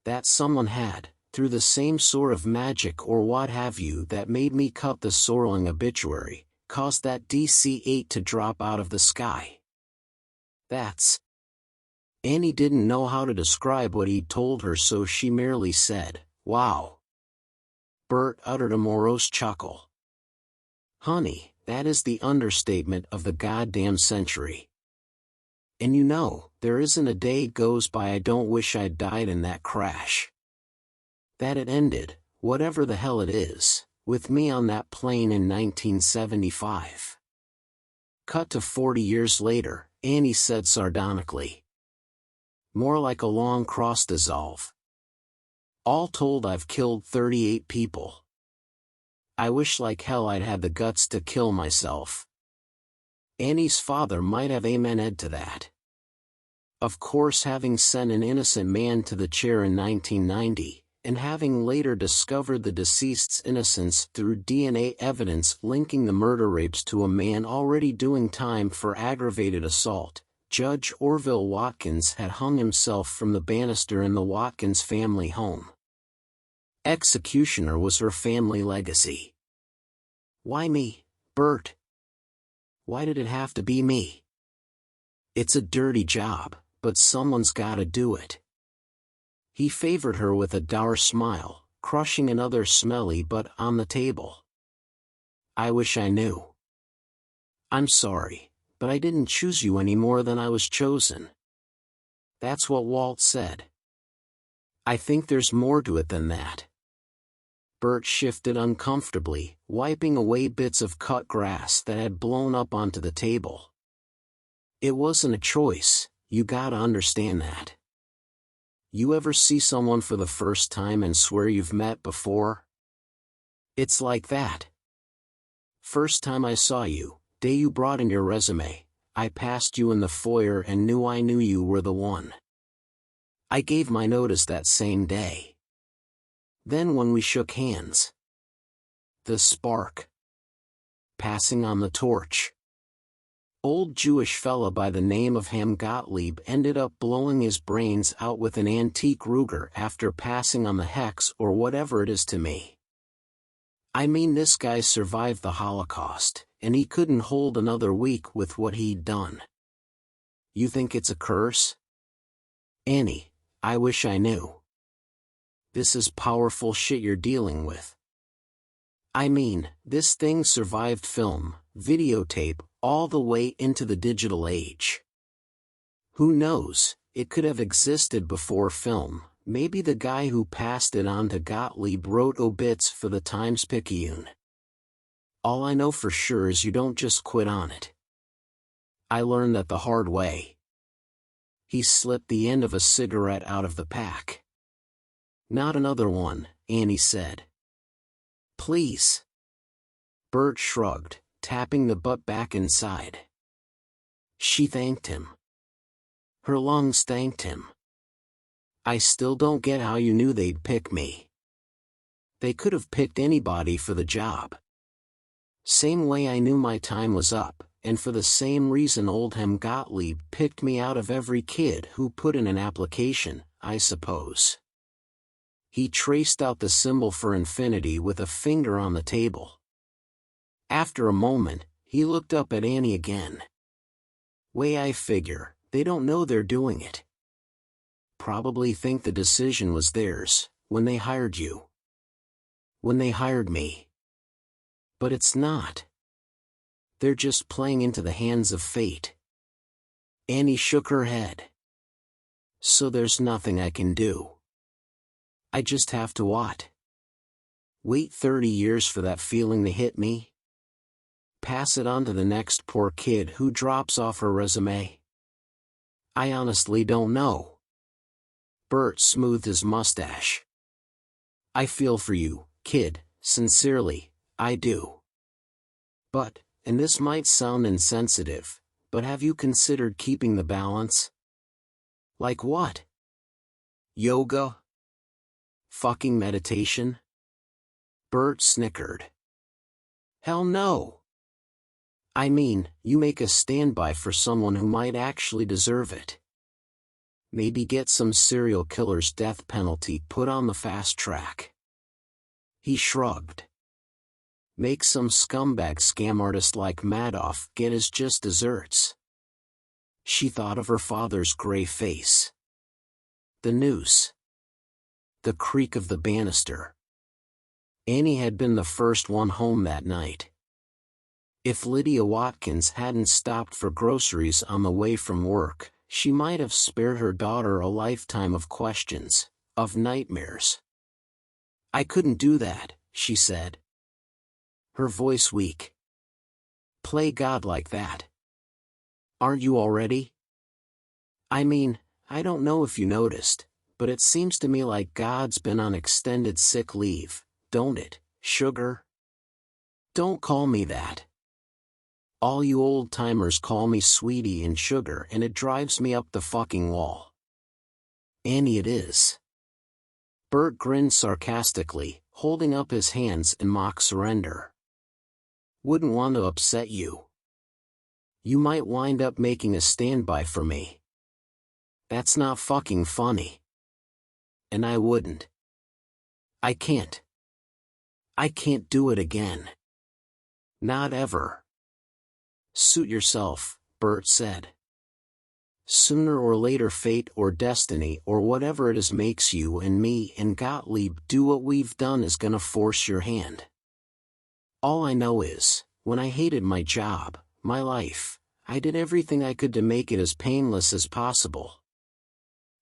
That someone had, through the same sort of magic or what have you that made me cut the sorrowing obituary, caused that DC-8 to drop out of the sky. That's... Annie didn't know how to describe what he'd told her, so she merely said, "Wow." Bert uttered a morose chuckle. Honey, that is the understatement of the goddamn century. And you know, there isn't a day goes by I don't wish I'd died in that crash. That it ended, whatever the hell it is, with me on that plane in 1975. Cut to 40 years later, Annie said sardonically. More like a long cross dissolve. All told I've killed 38 people. I wish like hell I'd had the guts to kill myself. Annie's father might have amened to that. Of course, having sent an innocent man to the chair in 1990, and having later discovered the deceased's innocence through DNA evidence linking the murder rapes to a man already doing time for aggravated assault, Judge Orville Watkins had hung himself from the banister in the Watkins family home. Executioner was her family legacy. Why me, Bert? Why did it have to be me? It's a dirty job, but someone's gotta do it. He favored her with a dour smile, crushing another smelly butt on the table. I wish I knew. I'm sorry, but I didn't choose you any more than I was chosen. That's what Walt said. I think there's more to it than that. Bert shifted uncomfortably, wiping away bits of cut grass that had blown up onto the table. It wasn't a choice, you gotta understand that. You ever see someone for the first time and swear you've met before? It's like that. First time I saw you, day you brought in your resume, I passed you in the foyer and knew I knew you were the one. I gave my notice that same day. Then when we shook hands. The spark. Passing on the torch. Old Jewish fella by the name of Ham Gottlieb ended up blowing his brains out with an antique Ruger after passing on the hex or whatever it is to me. I mean, this guy survived the Holocaust, and he couldn't hold another week with what he'd done. You think it's a curse? Annie, I wish I knew. This is powerful shit you're dealing with. I mean, this thing survived film, videotape, all the way into the digital age. Who knows, It could have existed before film. Maybe the guy who passed it on to Gottlieb wrote obits for the Times-Picayune. All I know for sure is you don't just quit on it. I learned that the hard way. He slipped the end of a cigarette out of the pack. Not another one, Annie said. Please. Bert shrugged, tapping the butt back inside. She thanked him. Her lungs thanked him. I still don't get how you knew they'd pick me. They could have picked anybody for the job. Same way I knew my time was up, and for the same reason Oldham Gottlieb picked me out of every kid who put in an application, I suppose. He traced out the symbol for infinity with a finger on the table. After a moment, he looked up at Annie again. Way I figure, they don't know they're doing it. Probably think the decision was theirs, when they hired you. When they hired me. But it's not. They're just playing into the hands of fate. Annie shook her head. So there's nothing I can do. I just have to what? Wait 30 years for that feeling to hit me? Pass it on to the next poor kid who drops off her resume? I honestly don't know. Bert smoothed his mustache. I feel for you, kid, sincerely, I do. But, and this might sound insensitive, but have you considered keeping the balance? Like what? Yoga? Fucking meditation? Bert snickered. Hell no. I mean, you make a standby for someone who might actually deserve it. Maybe get some serial killer's death penalty put on the fast track. He shrugged. Make some scumbag scam artist like Madoff get his just desserts. She thought of her father's gray face. The noose. The creak of the banister. Annie had been the first one home that night. If Lydia Watkins hadn't stopped for groceries on the way from work, she might have spared her daughter a lifetime of questions, of nightmares. I couldn't do that, she said. Her voice weak. Play God like that. Aren't you already? I mean, I don't know if you noticed, but it seems to me like God's been on extended sick leave, don't it, sugar? Don't call me that. All you old-timers call me sweetie and sugar, and it drives me up the fucking wall. Annie, it is. Bert grinned sarcastically, holding up his hands in mock surrender. Wouldn't want to upset you. You might wind up making a standby for me. That's not fucking funny. And I wouldn't. I can't. I can't do it again. Not ever. Suit yourself, Bert said. Sooner or later fate or destiny or whatever it is makes you and me and Gottlieb do what we've done is gonna force your hand. All I know is, when I hated my job, my life, I did everything I could to make it as painless as possible.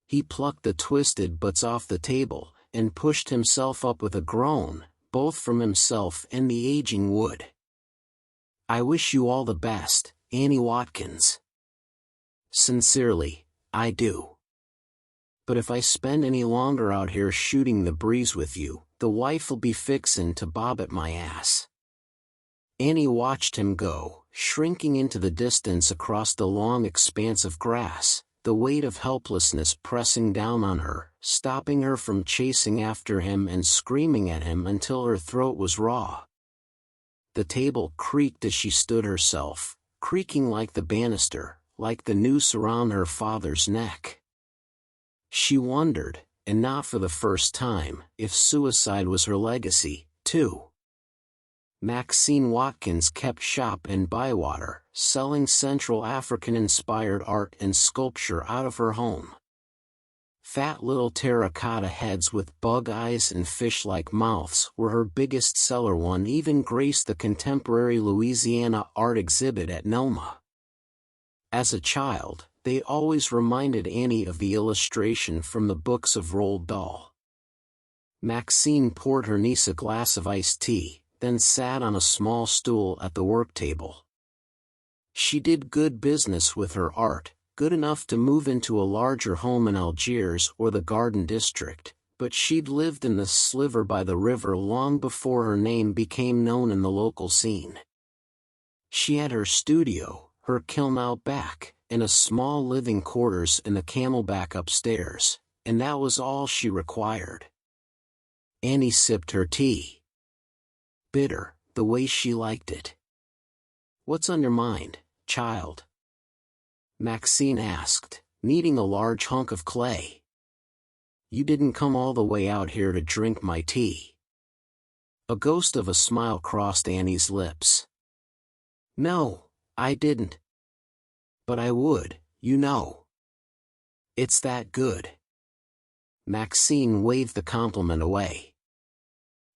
He plucked the twisted butts off the table, and pushed himself up with a groan, both from himself and the aging wood. I wish you all the best, Annie Watkins. Sincerely, I do. But if I spend any longer out here shooting the breeze with you, the wife'll be fixin' to bob at my ass. Annie watched him go, shrinking into the distance across the long expanse of grass, the weight of helplessness pressing down on her, stopping her from chasing after him and screaming at him until her throat was raw. The table creaked as she stood herself, creaking like the banister, like the noose around her father's neck. She wondered, and not for the first time, if suicide was her legacy, too. Maxine Watkins kept shop in Bywater, selling Central African-inspired art and sculpture out of her home. Fat little terracotta heads with bug eyes and fish-like mouths were her biggest seller. One even graced the contemporary Louisiana art exhibit at NOMA. As a child, They always reminded Annie of the illustration from the books of Roald Dahl. Maxine poured her niece a glass of iced tea, then sat on a small stool at the work table. She did good business with her art, good enough to move into a larger home in Algiers or the Garden District, but she'd lived in the sliver by the river long before her name became known in the local scene. She had her studio, her kiln out back, and a small living quarters in the Camelback upstairs, and that was all she required. Annie sipped her tea. Bitter, the way she liked it. "What's on your mind, child?" Maxine asked, kneading a large hunk of clay. "You didn't come all the way out here to drink my tea." A ghost of a smile crossed Annie's lips. "No, I didn't. But I would, you know. It's that good." Maxine waved the compliment away.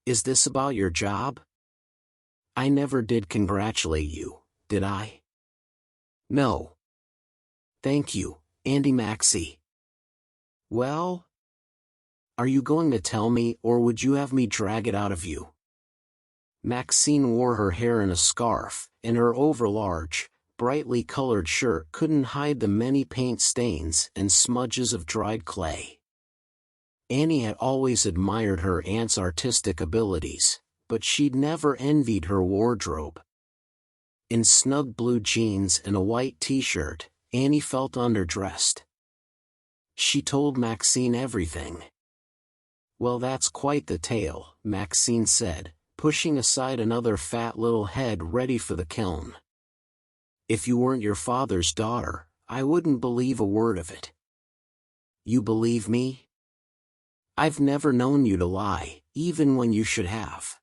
"Is this about your job? I never did congratulate you, did I?" "No. Thank you, Andy Maxie." "Well? Are you going to tell me, or would you have me drag it out of you?" Maxine wore her hair in a scarf, and her overlarge, brightly colored shirt couldn't hide the many paint stains and smudges of dried clay. Annie had always admired her aunt's artistic abilities, but she'd never envied her wardrobe. In snug blue jeans and a white t-shirt, Annie felt underdressed. She told Maxine everything. "Well, that's quite the tale," Maxine said, pushing aside another fat little head ready for the kiln. "If you weren't your father's daughter, I wouldn't believe a word of it." "You believe me? I've never known you to lie, even when you should have.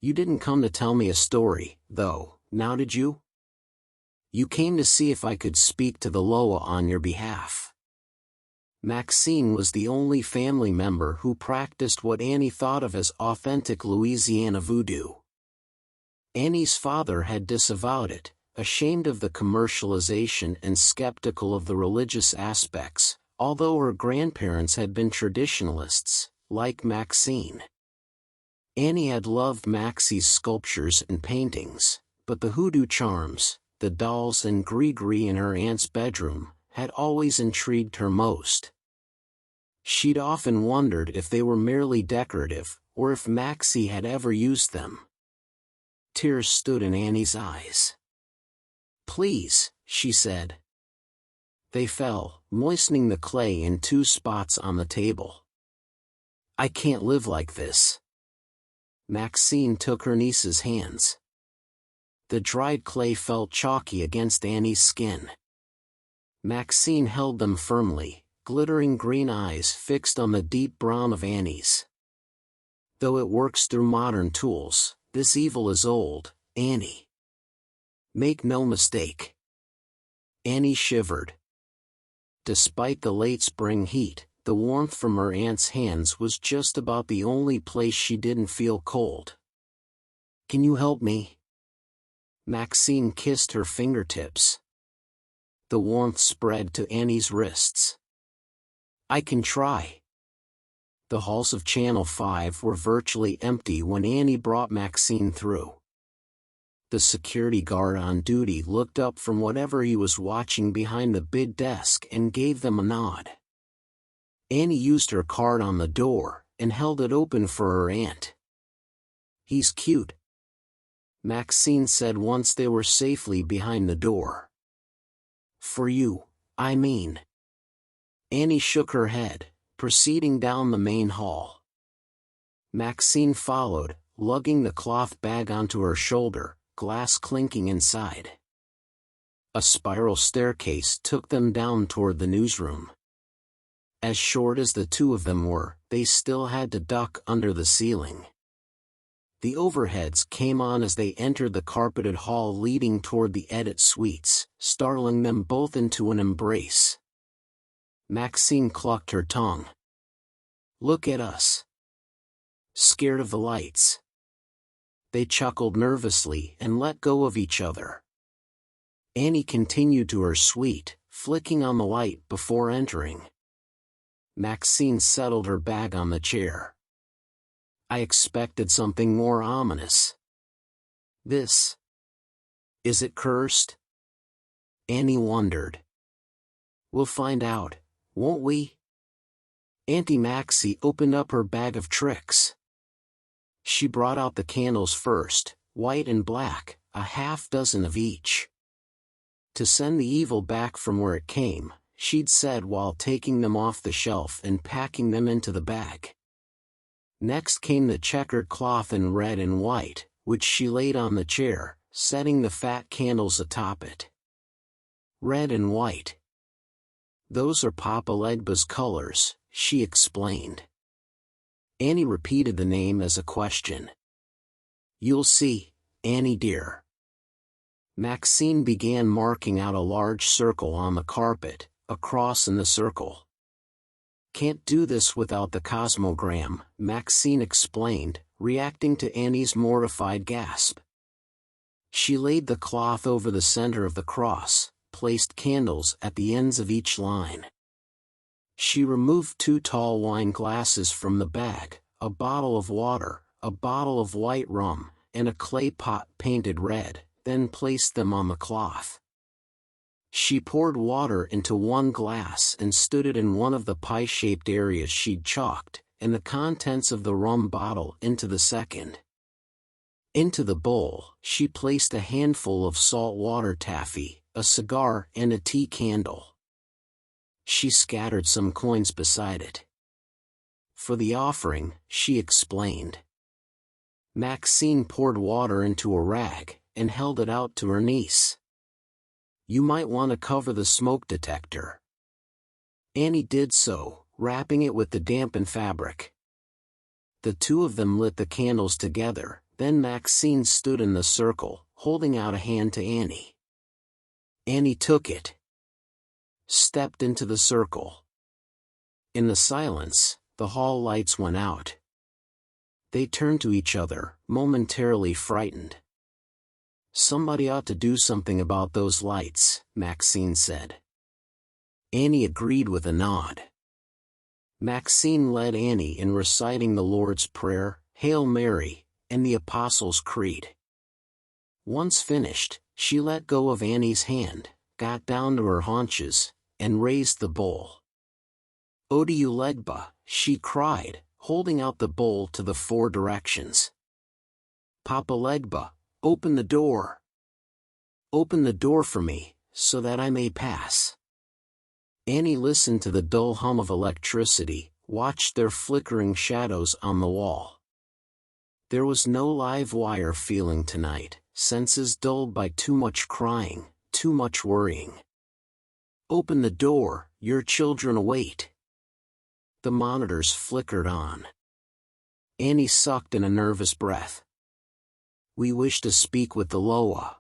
You didn't come to tell me a story, though, now did you? You came to see if I could speak to the Loa on your behalf." Maxine was the only family member who practiced what Annie thought of as authentic Louisiana voodoo. Annie's father had disavowed it, ashamed of the commercialization and skeptical of the religious aspects, although her grandparents had been traditionalists, like Maxine. Annie had loved Maxie's sculptures and paintings, but the hoodoo charms, the dolls and gree-gree in her aunt's bedroom, had always intrigued her most. She'd often wondered if they were merely decorative, or if Maxie had ever used them. Tears stood in Annie's eyes. "Please," she said. They fell, moistening the clay in 2 spots on the table. "I can't live like this." Maxine took her niece's hands. The dried clay felt chalky against Annie's skin. Maxine held them firmly, glittering green eyes fixed on the deep brown of Annie's. "Though it works through modern tools, this evil is old, Annie. Make no mistake." Annie shivered. Despite the late spring heat, the warmth from her aunt's hands was just about the only place she didn't feel cold. "Can you help me?" Maxine kissed her fingertips. The warmth spread to Annie's wrists. "I can try." The halls of Channel 5 were virtually empty when Annie brought Maxine through. The security guard on duty looked up from whatever he was watching behind the big desk and gave them a nod. Annie used her card on the door and held it open for her aunt. "He's cute," Maxine said once they were safely behind the door. "For you, I mean." Annie shook her head, proceeding down the main hall. Maxine followed, lugging the cloth bag onto her shoulder, glass clinking inside. A spiral staircase took them down toward the newsroom. As short as the two of them were, they still had to duck under the ceiling. The overheads came on as they entered the carpeted hall leading toward the edit suites, startling them both into an embrace. Maxine clucked her tongue. "Look at us. Scared of the lights." They chuckled nervously and let go of each other. Annie continued to her suite, flicking on the light before entering. Maxine settled her bag on the chair. I expected something more ominous. This. Is it cursed? Annie wondered. We'll find out, won't we? Auntie Maxie opened up her bag of tricks. She brought out the candles first, white and black, a half-dozen of each. To send the evil back from where it came, she'd said while taking them off the shelf and packing them into the bag. Next came the checkered cloth in red and white, which she laid on the chair, setting the fat candles atop it. Red and white. Those are Papa Legba's colors, she explained. Annie repeated the name as a question. You'll see, Annie dear. Maxine began marking out a large circle on the carpet, a cross in the circle. Can't do this without the cosmogram, Maxine explained, reacting to Annie's mortified gasp. She laid the cloth over the center of the cross, placed candles at the ends of each line. She removed 2 tall wine glasses from the bag, a bottle of water, a bottle of white rum, and a clay pot painted red, then placed them on the cloth. She poured water into one glass and stood it in one of the pie-shaped areas she'd chalked, and the contents of the rum bottle into the second. Into the bowl, she placed a handful of salt water taffy, a cigar, and a tea candle. She scattered some coins beside it. For the offering, she explained. Maxine poured water into a rag, and held it out to her niece. You might want to cover the smoke detector. Annie did so, wrapping it with the dampened fabric. The two of them lit the candles together, then Maxine stood in the circle, holding out a hand to Annie. Annie took it. Stepped into the circle. In the silence, the hall lights went out. They turned to each other, momentarily frightened. Somebody ought to do something about those lights, Maxine said. Annie agreed with a nod. Maxine led Annie in reciting the Lord's Prayer, Hail Mary, and the Apostles' Creed. Once finished, she let go of Annie's hand, got down to her haunches, and raised the bowl. Odiu Legba, she cried, holding out the bowl to the 4 directions. Papa Legba, open the door. Open the door for me, so that I may pass. Annie listened to the dull hum of electricity, watched their flickering shadows on the wall. There was no live wire feeling tonight, senses dulled by too much crying, too much worrying. Open the door, your children await. The monitors flickered on. Annie sucked in a nervous breath. We wish to speak with the Loa.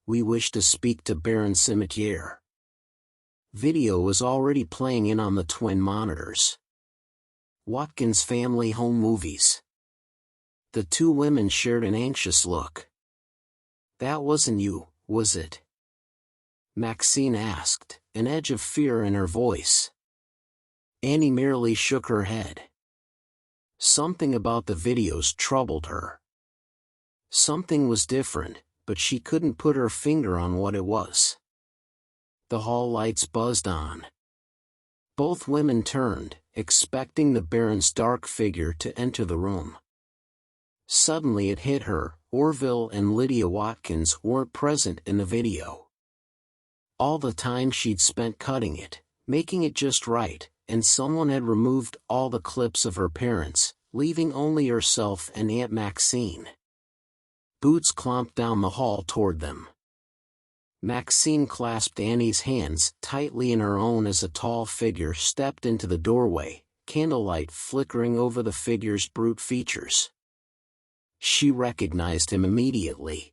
We wish to speak to Baron Cimetière. Video was already playing in on the twin monitors. Watkins Family Home Movies. The 2 women shared an anxious look. That wasn't you, was it? Maxine asked, an edge of fear in her voice. Annie merely shook her head. Something about the videos troubled her. Something was different, but she couldn't put her finger on what it was. The hall lights buzzed on. Both women turned, expecting the Baron's dark figure to enter the room. Suddenly it hit her, Orville and Lydia Watkins weren't present in the video. All the time she'd spent cutting it, making it just right, and someone had removed all the clips of her parents, leaving only herself and Aunt Maxine. Boots clomped down the hall toward them. Maxine clasped Annie's hands tightly in her own as a tall figure stepped into the doorway, candlelight flickering over the figure's brute features. She recognized him immediately.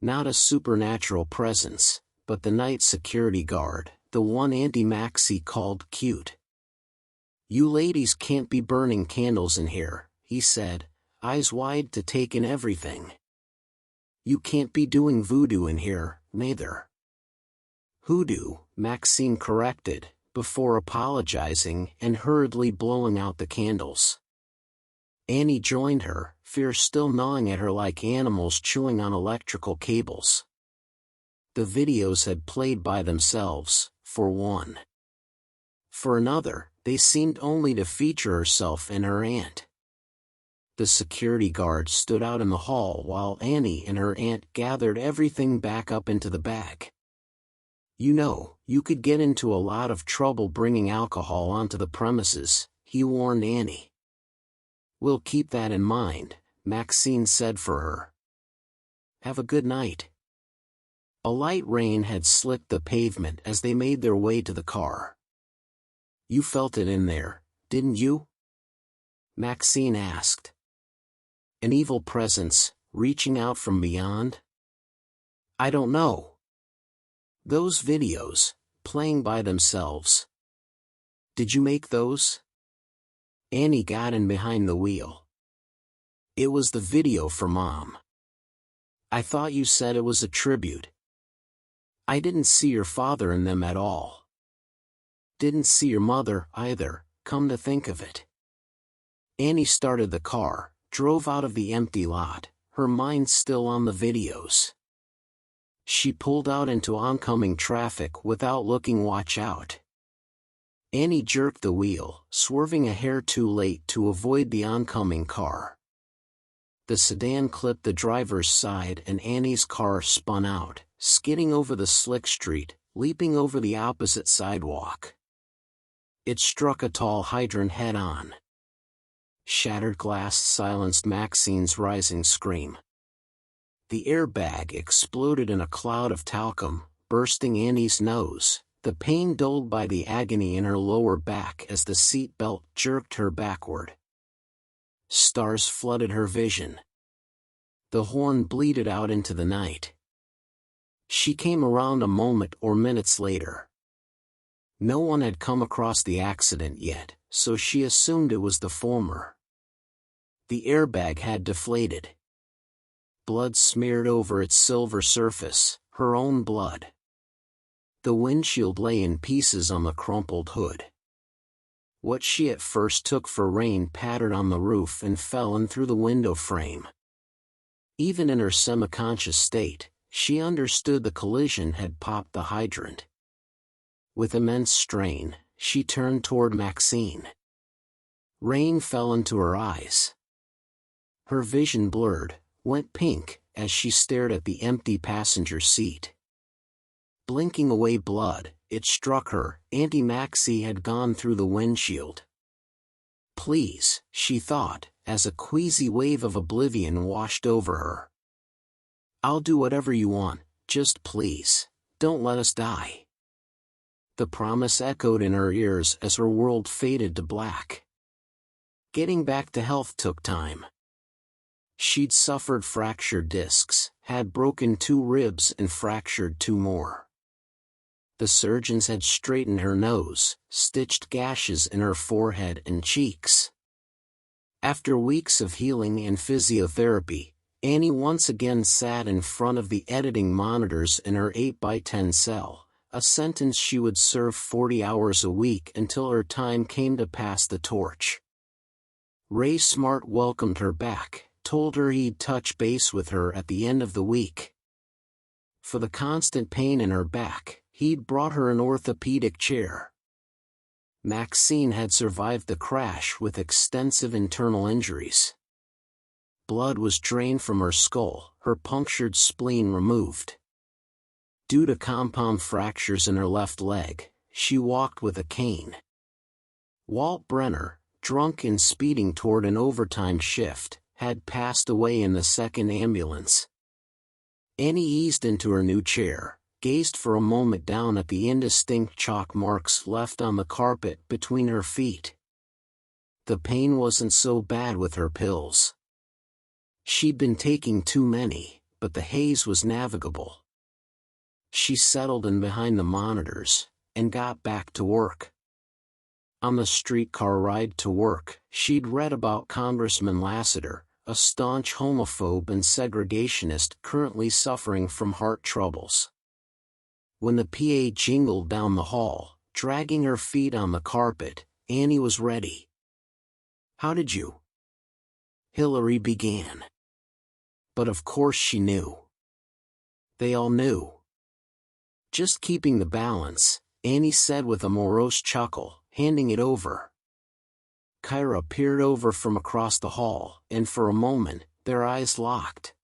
Not a supernatural presence, but the night security guard, the one Auntie Maxie called cute. You ladies can't be burning candles in here, he said, eyes wide to take in everything. You can't be doing voodoo in here, neither. Hoodoo, Maxine corrected, before apologizing and hurriedly blowing out the candles. Annie joined her, fear still gnawing at her like animals chewing on electrical cables. The videos had played by themselves, for one. For another, they seemed only to feature herself and her aunt. The security guard stood out in the hall while Annie and her aunt gathered everything back up into the bag. "You know, you could get into a lot of trouble bringing alcohol onto the premises," he warned Annie. "We'll keep that in mind," Maxine said for her. "Have a good night." A light rain had slicked the pavement as they made their way to the car. "You felt it in there, didn't you?" Maxine asked. "An evil presence, reaching out from beyond?" "I don't know. Those videos, playing by themselves. Did you make those?" Annie got in behind the wheel. "It was the video for Mom." "I thought you said it was a tribute." "I didn't see your father in them at all." "Didn't see your mother, either, come to think of it." Annie started the car, drove out of the empty lot, her mind still on the videos. She pulled out into oncoming traffic without looking. "Watch out." Annie jerked the wheel, swerving a hair too late to avoid the oncoming car. The sedan clipped the driver's side and Annie's car spun out, skidding over the slick street, leaping over the opposite sidewalk. It struck a tall hydrant head-on. Shattered glass silenced Maxine's rising scream. The airbag exploded in a cloud of talcum, bursting Annie's nose, the pain dulled by the agony in her lower back as the seat belt jerked her backward. Stars flooded her vision. The horn bleated out into the night. She came around a moment or minutes later. No one had come across the accident yet, so she assumed it was the former. The airbag had deflated. Blood smeared over its silver surface, her own blood. The windshield lay in pieces on the crumpled hood. What she at first took for rain pattered on the roof and fell in through the window frame. Even in her semi-conscious state, she understood the collision had popped the hydrant. With immense strain, she turned toward Maxine. Rain fell into her eyes. Her vision blurred, went pink, as she stared at the empty passenger seat. Blinking away blood, it struck her, Auntie Maxie had gone through the windshield. "Please," she thought, as a queasy wave of oblivion washed over her. "I'll do whatever you want, just please, don't let us die." The promise echoed in her ears as her world faded to black. Getting back to health took time. She'd suffered fractured discs, had broken 2 ribs and fractured 2 more. The surgeons had straightened her nose, stitched gashes in her forehead and cheeks. After weeks of healing and physiotherapy, Annie once again sat in front of the editing monitors in her 8x10 cell, a sentence she would serve 40 hours a week until her time came to pass the torch. Ray Smart welcomed her back, told her he'd touch base with her at the end of the week. For the constant pain in her back, he'd brought her an orthopedic chair. Maxine had survived the crash with extensive internal injuries. Blood was drained from her skull, her punctured spleen removed. Due to compound fractures in her left leg, she walked with a cane. Walt Brenner, drunk and speeding toward an overtime shift, had passed away in the second ambulance. Annie eased into her new chair, gazed for a moment down at the indistinct chalk marks left on the carpet between her feet. The pain wasn't so bad with her pills. She'd been taking too many, but the haze was navigable. She settled in behind the monitors, and got back to work. On the streetcar ride to work, she'd read about Congressman Lassiter, a staunch homophobe and segregationist currently suffering from heart troubles. When the PA jingled down the hall, dragging her feet on the carpet, Annie was ready. "How did you?" Hillary began. But of course she knew. They all knew. "Just keeping the balance," Annie said with a morose chuckle, handing it over. Kyra peered over from across the hall, and for a moment, their eyes locked.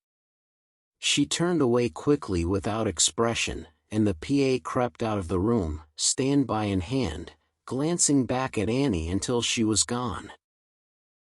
She turned away quickly without expression, and the PA crept out of the room, standby in hand, glancing back at Annie until she was gone.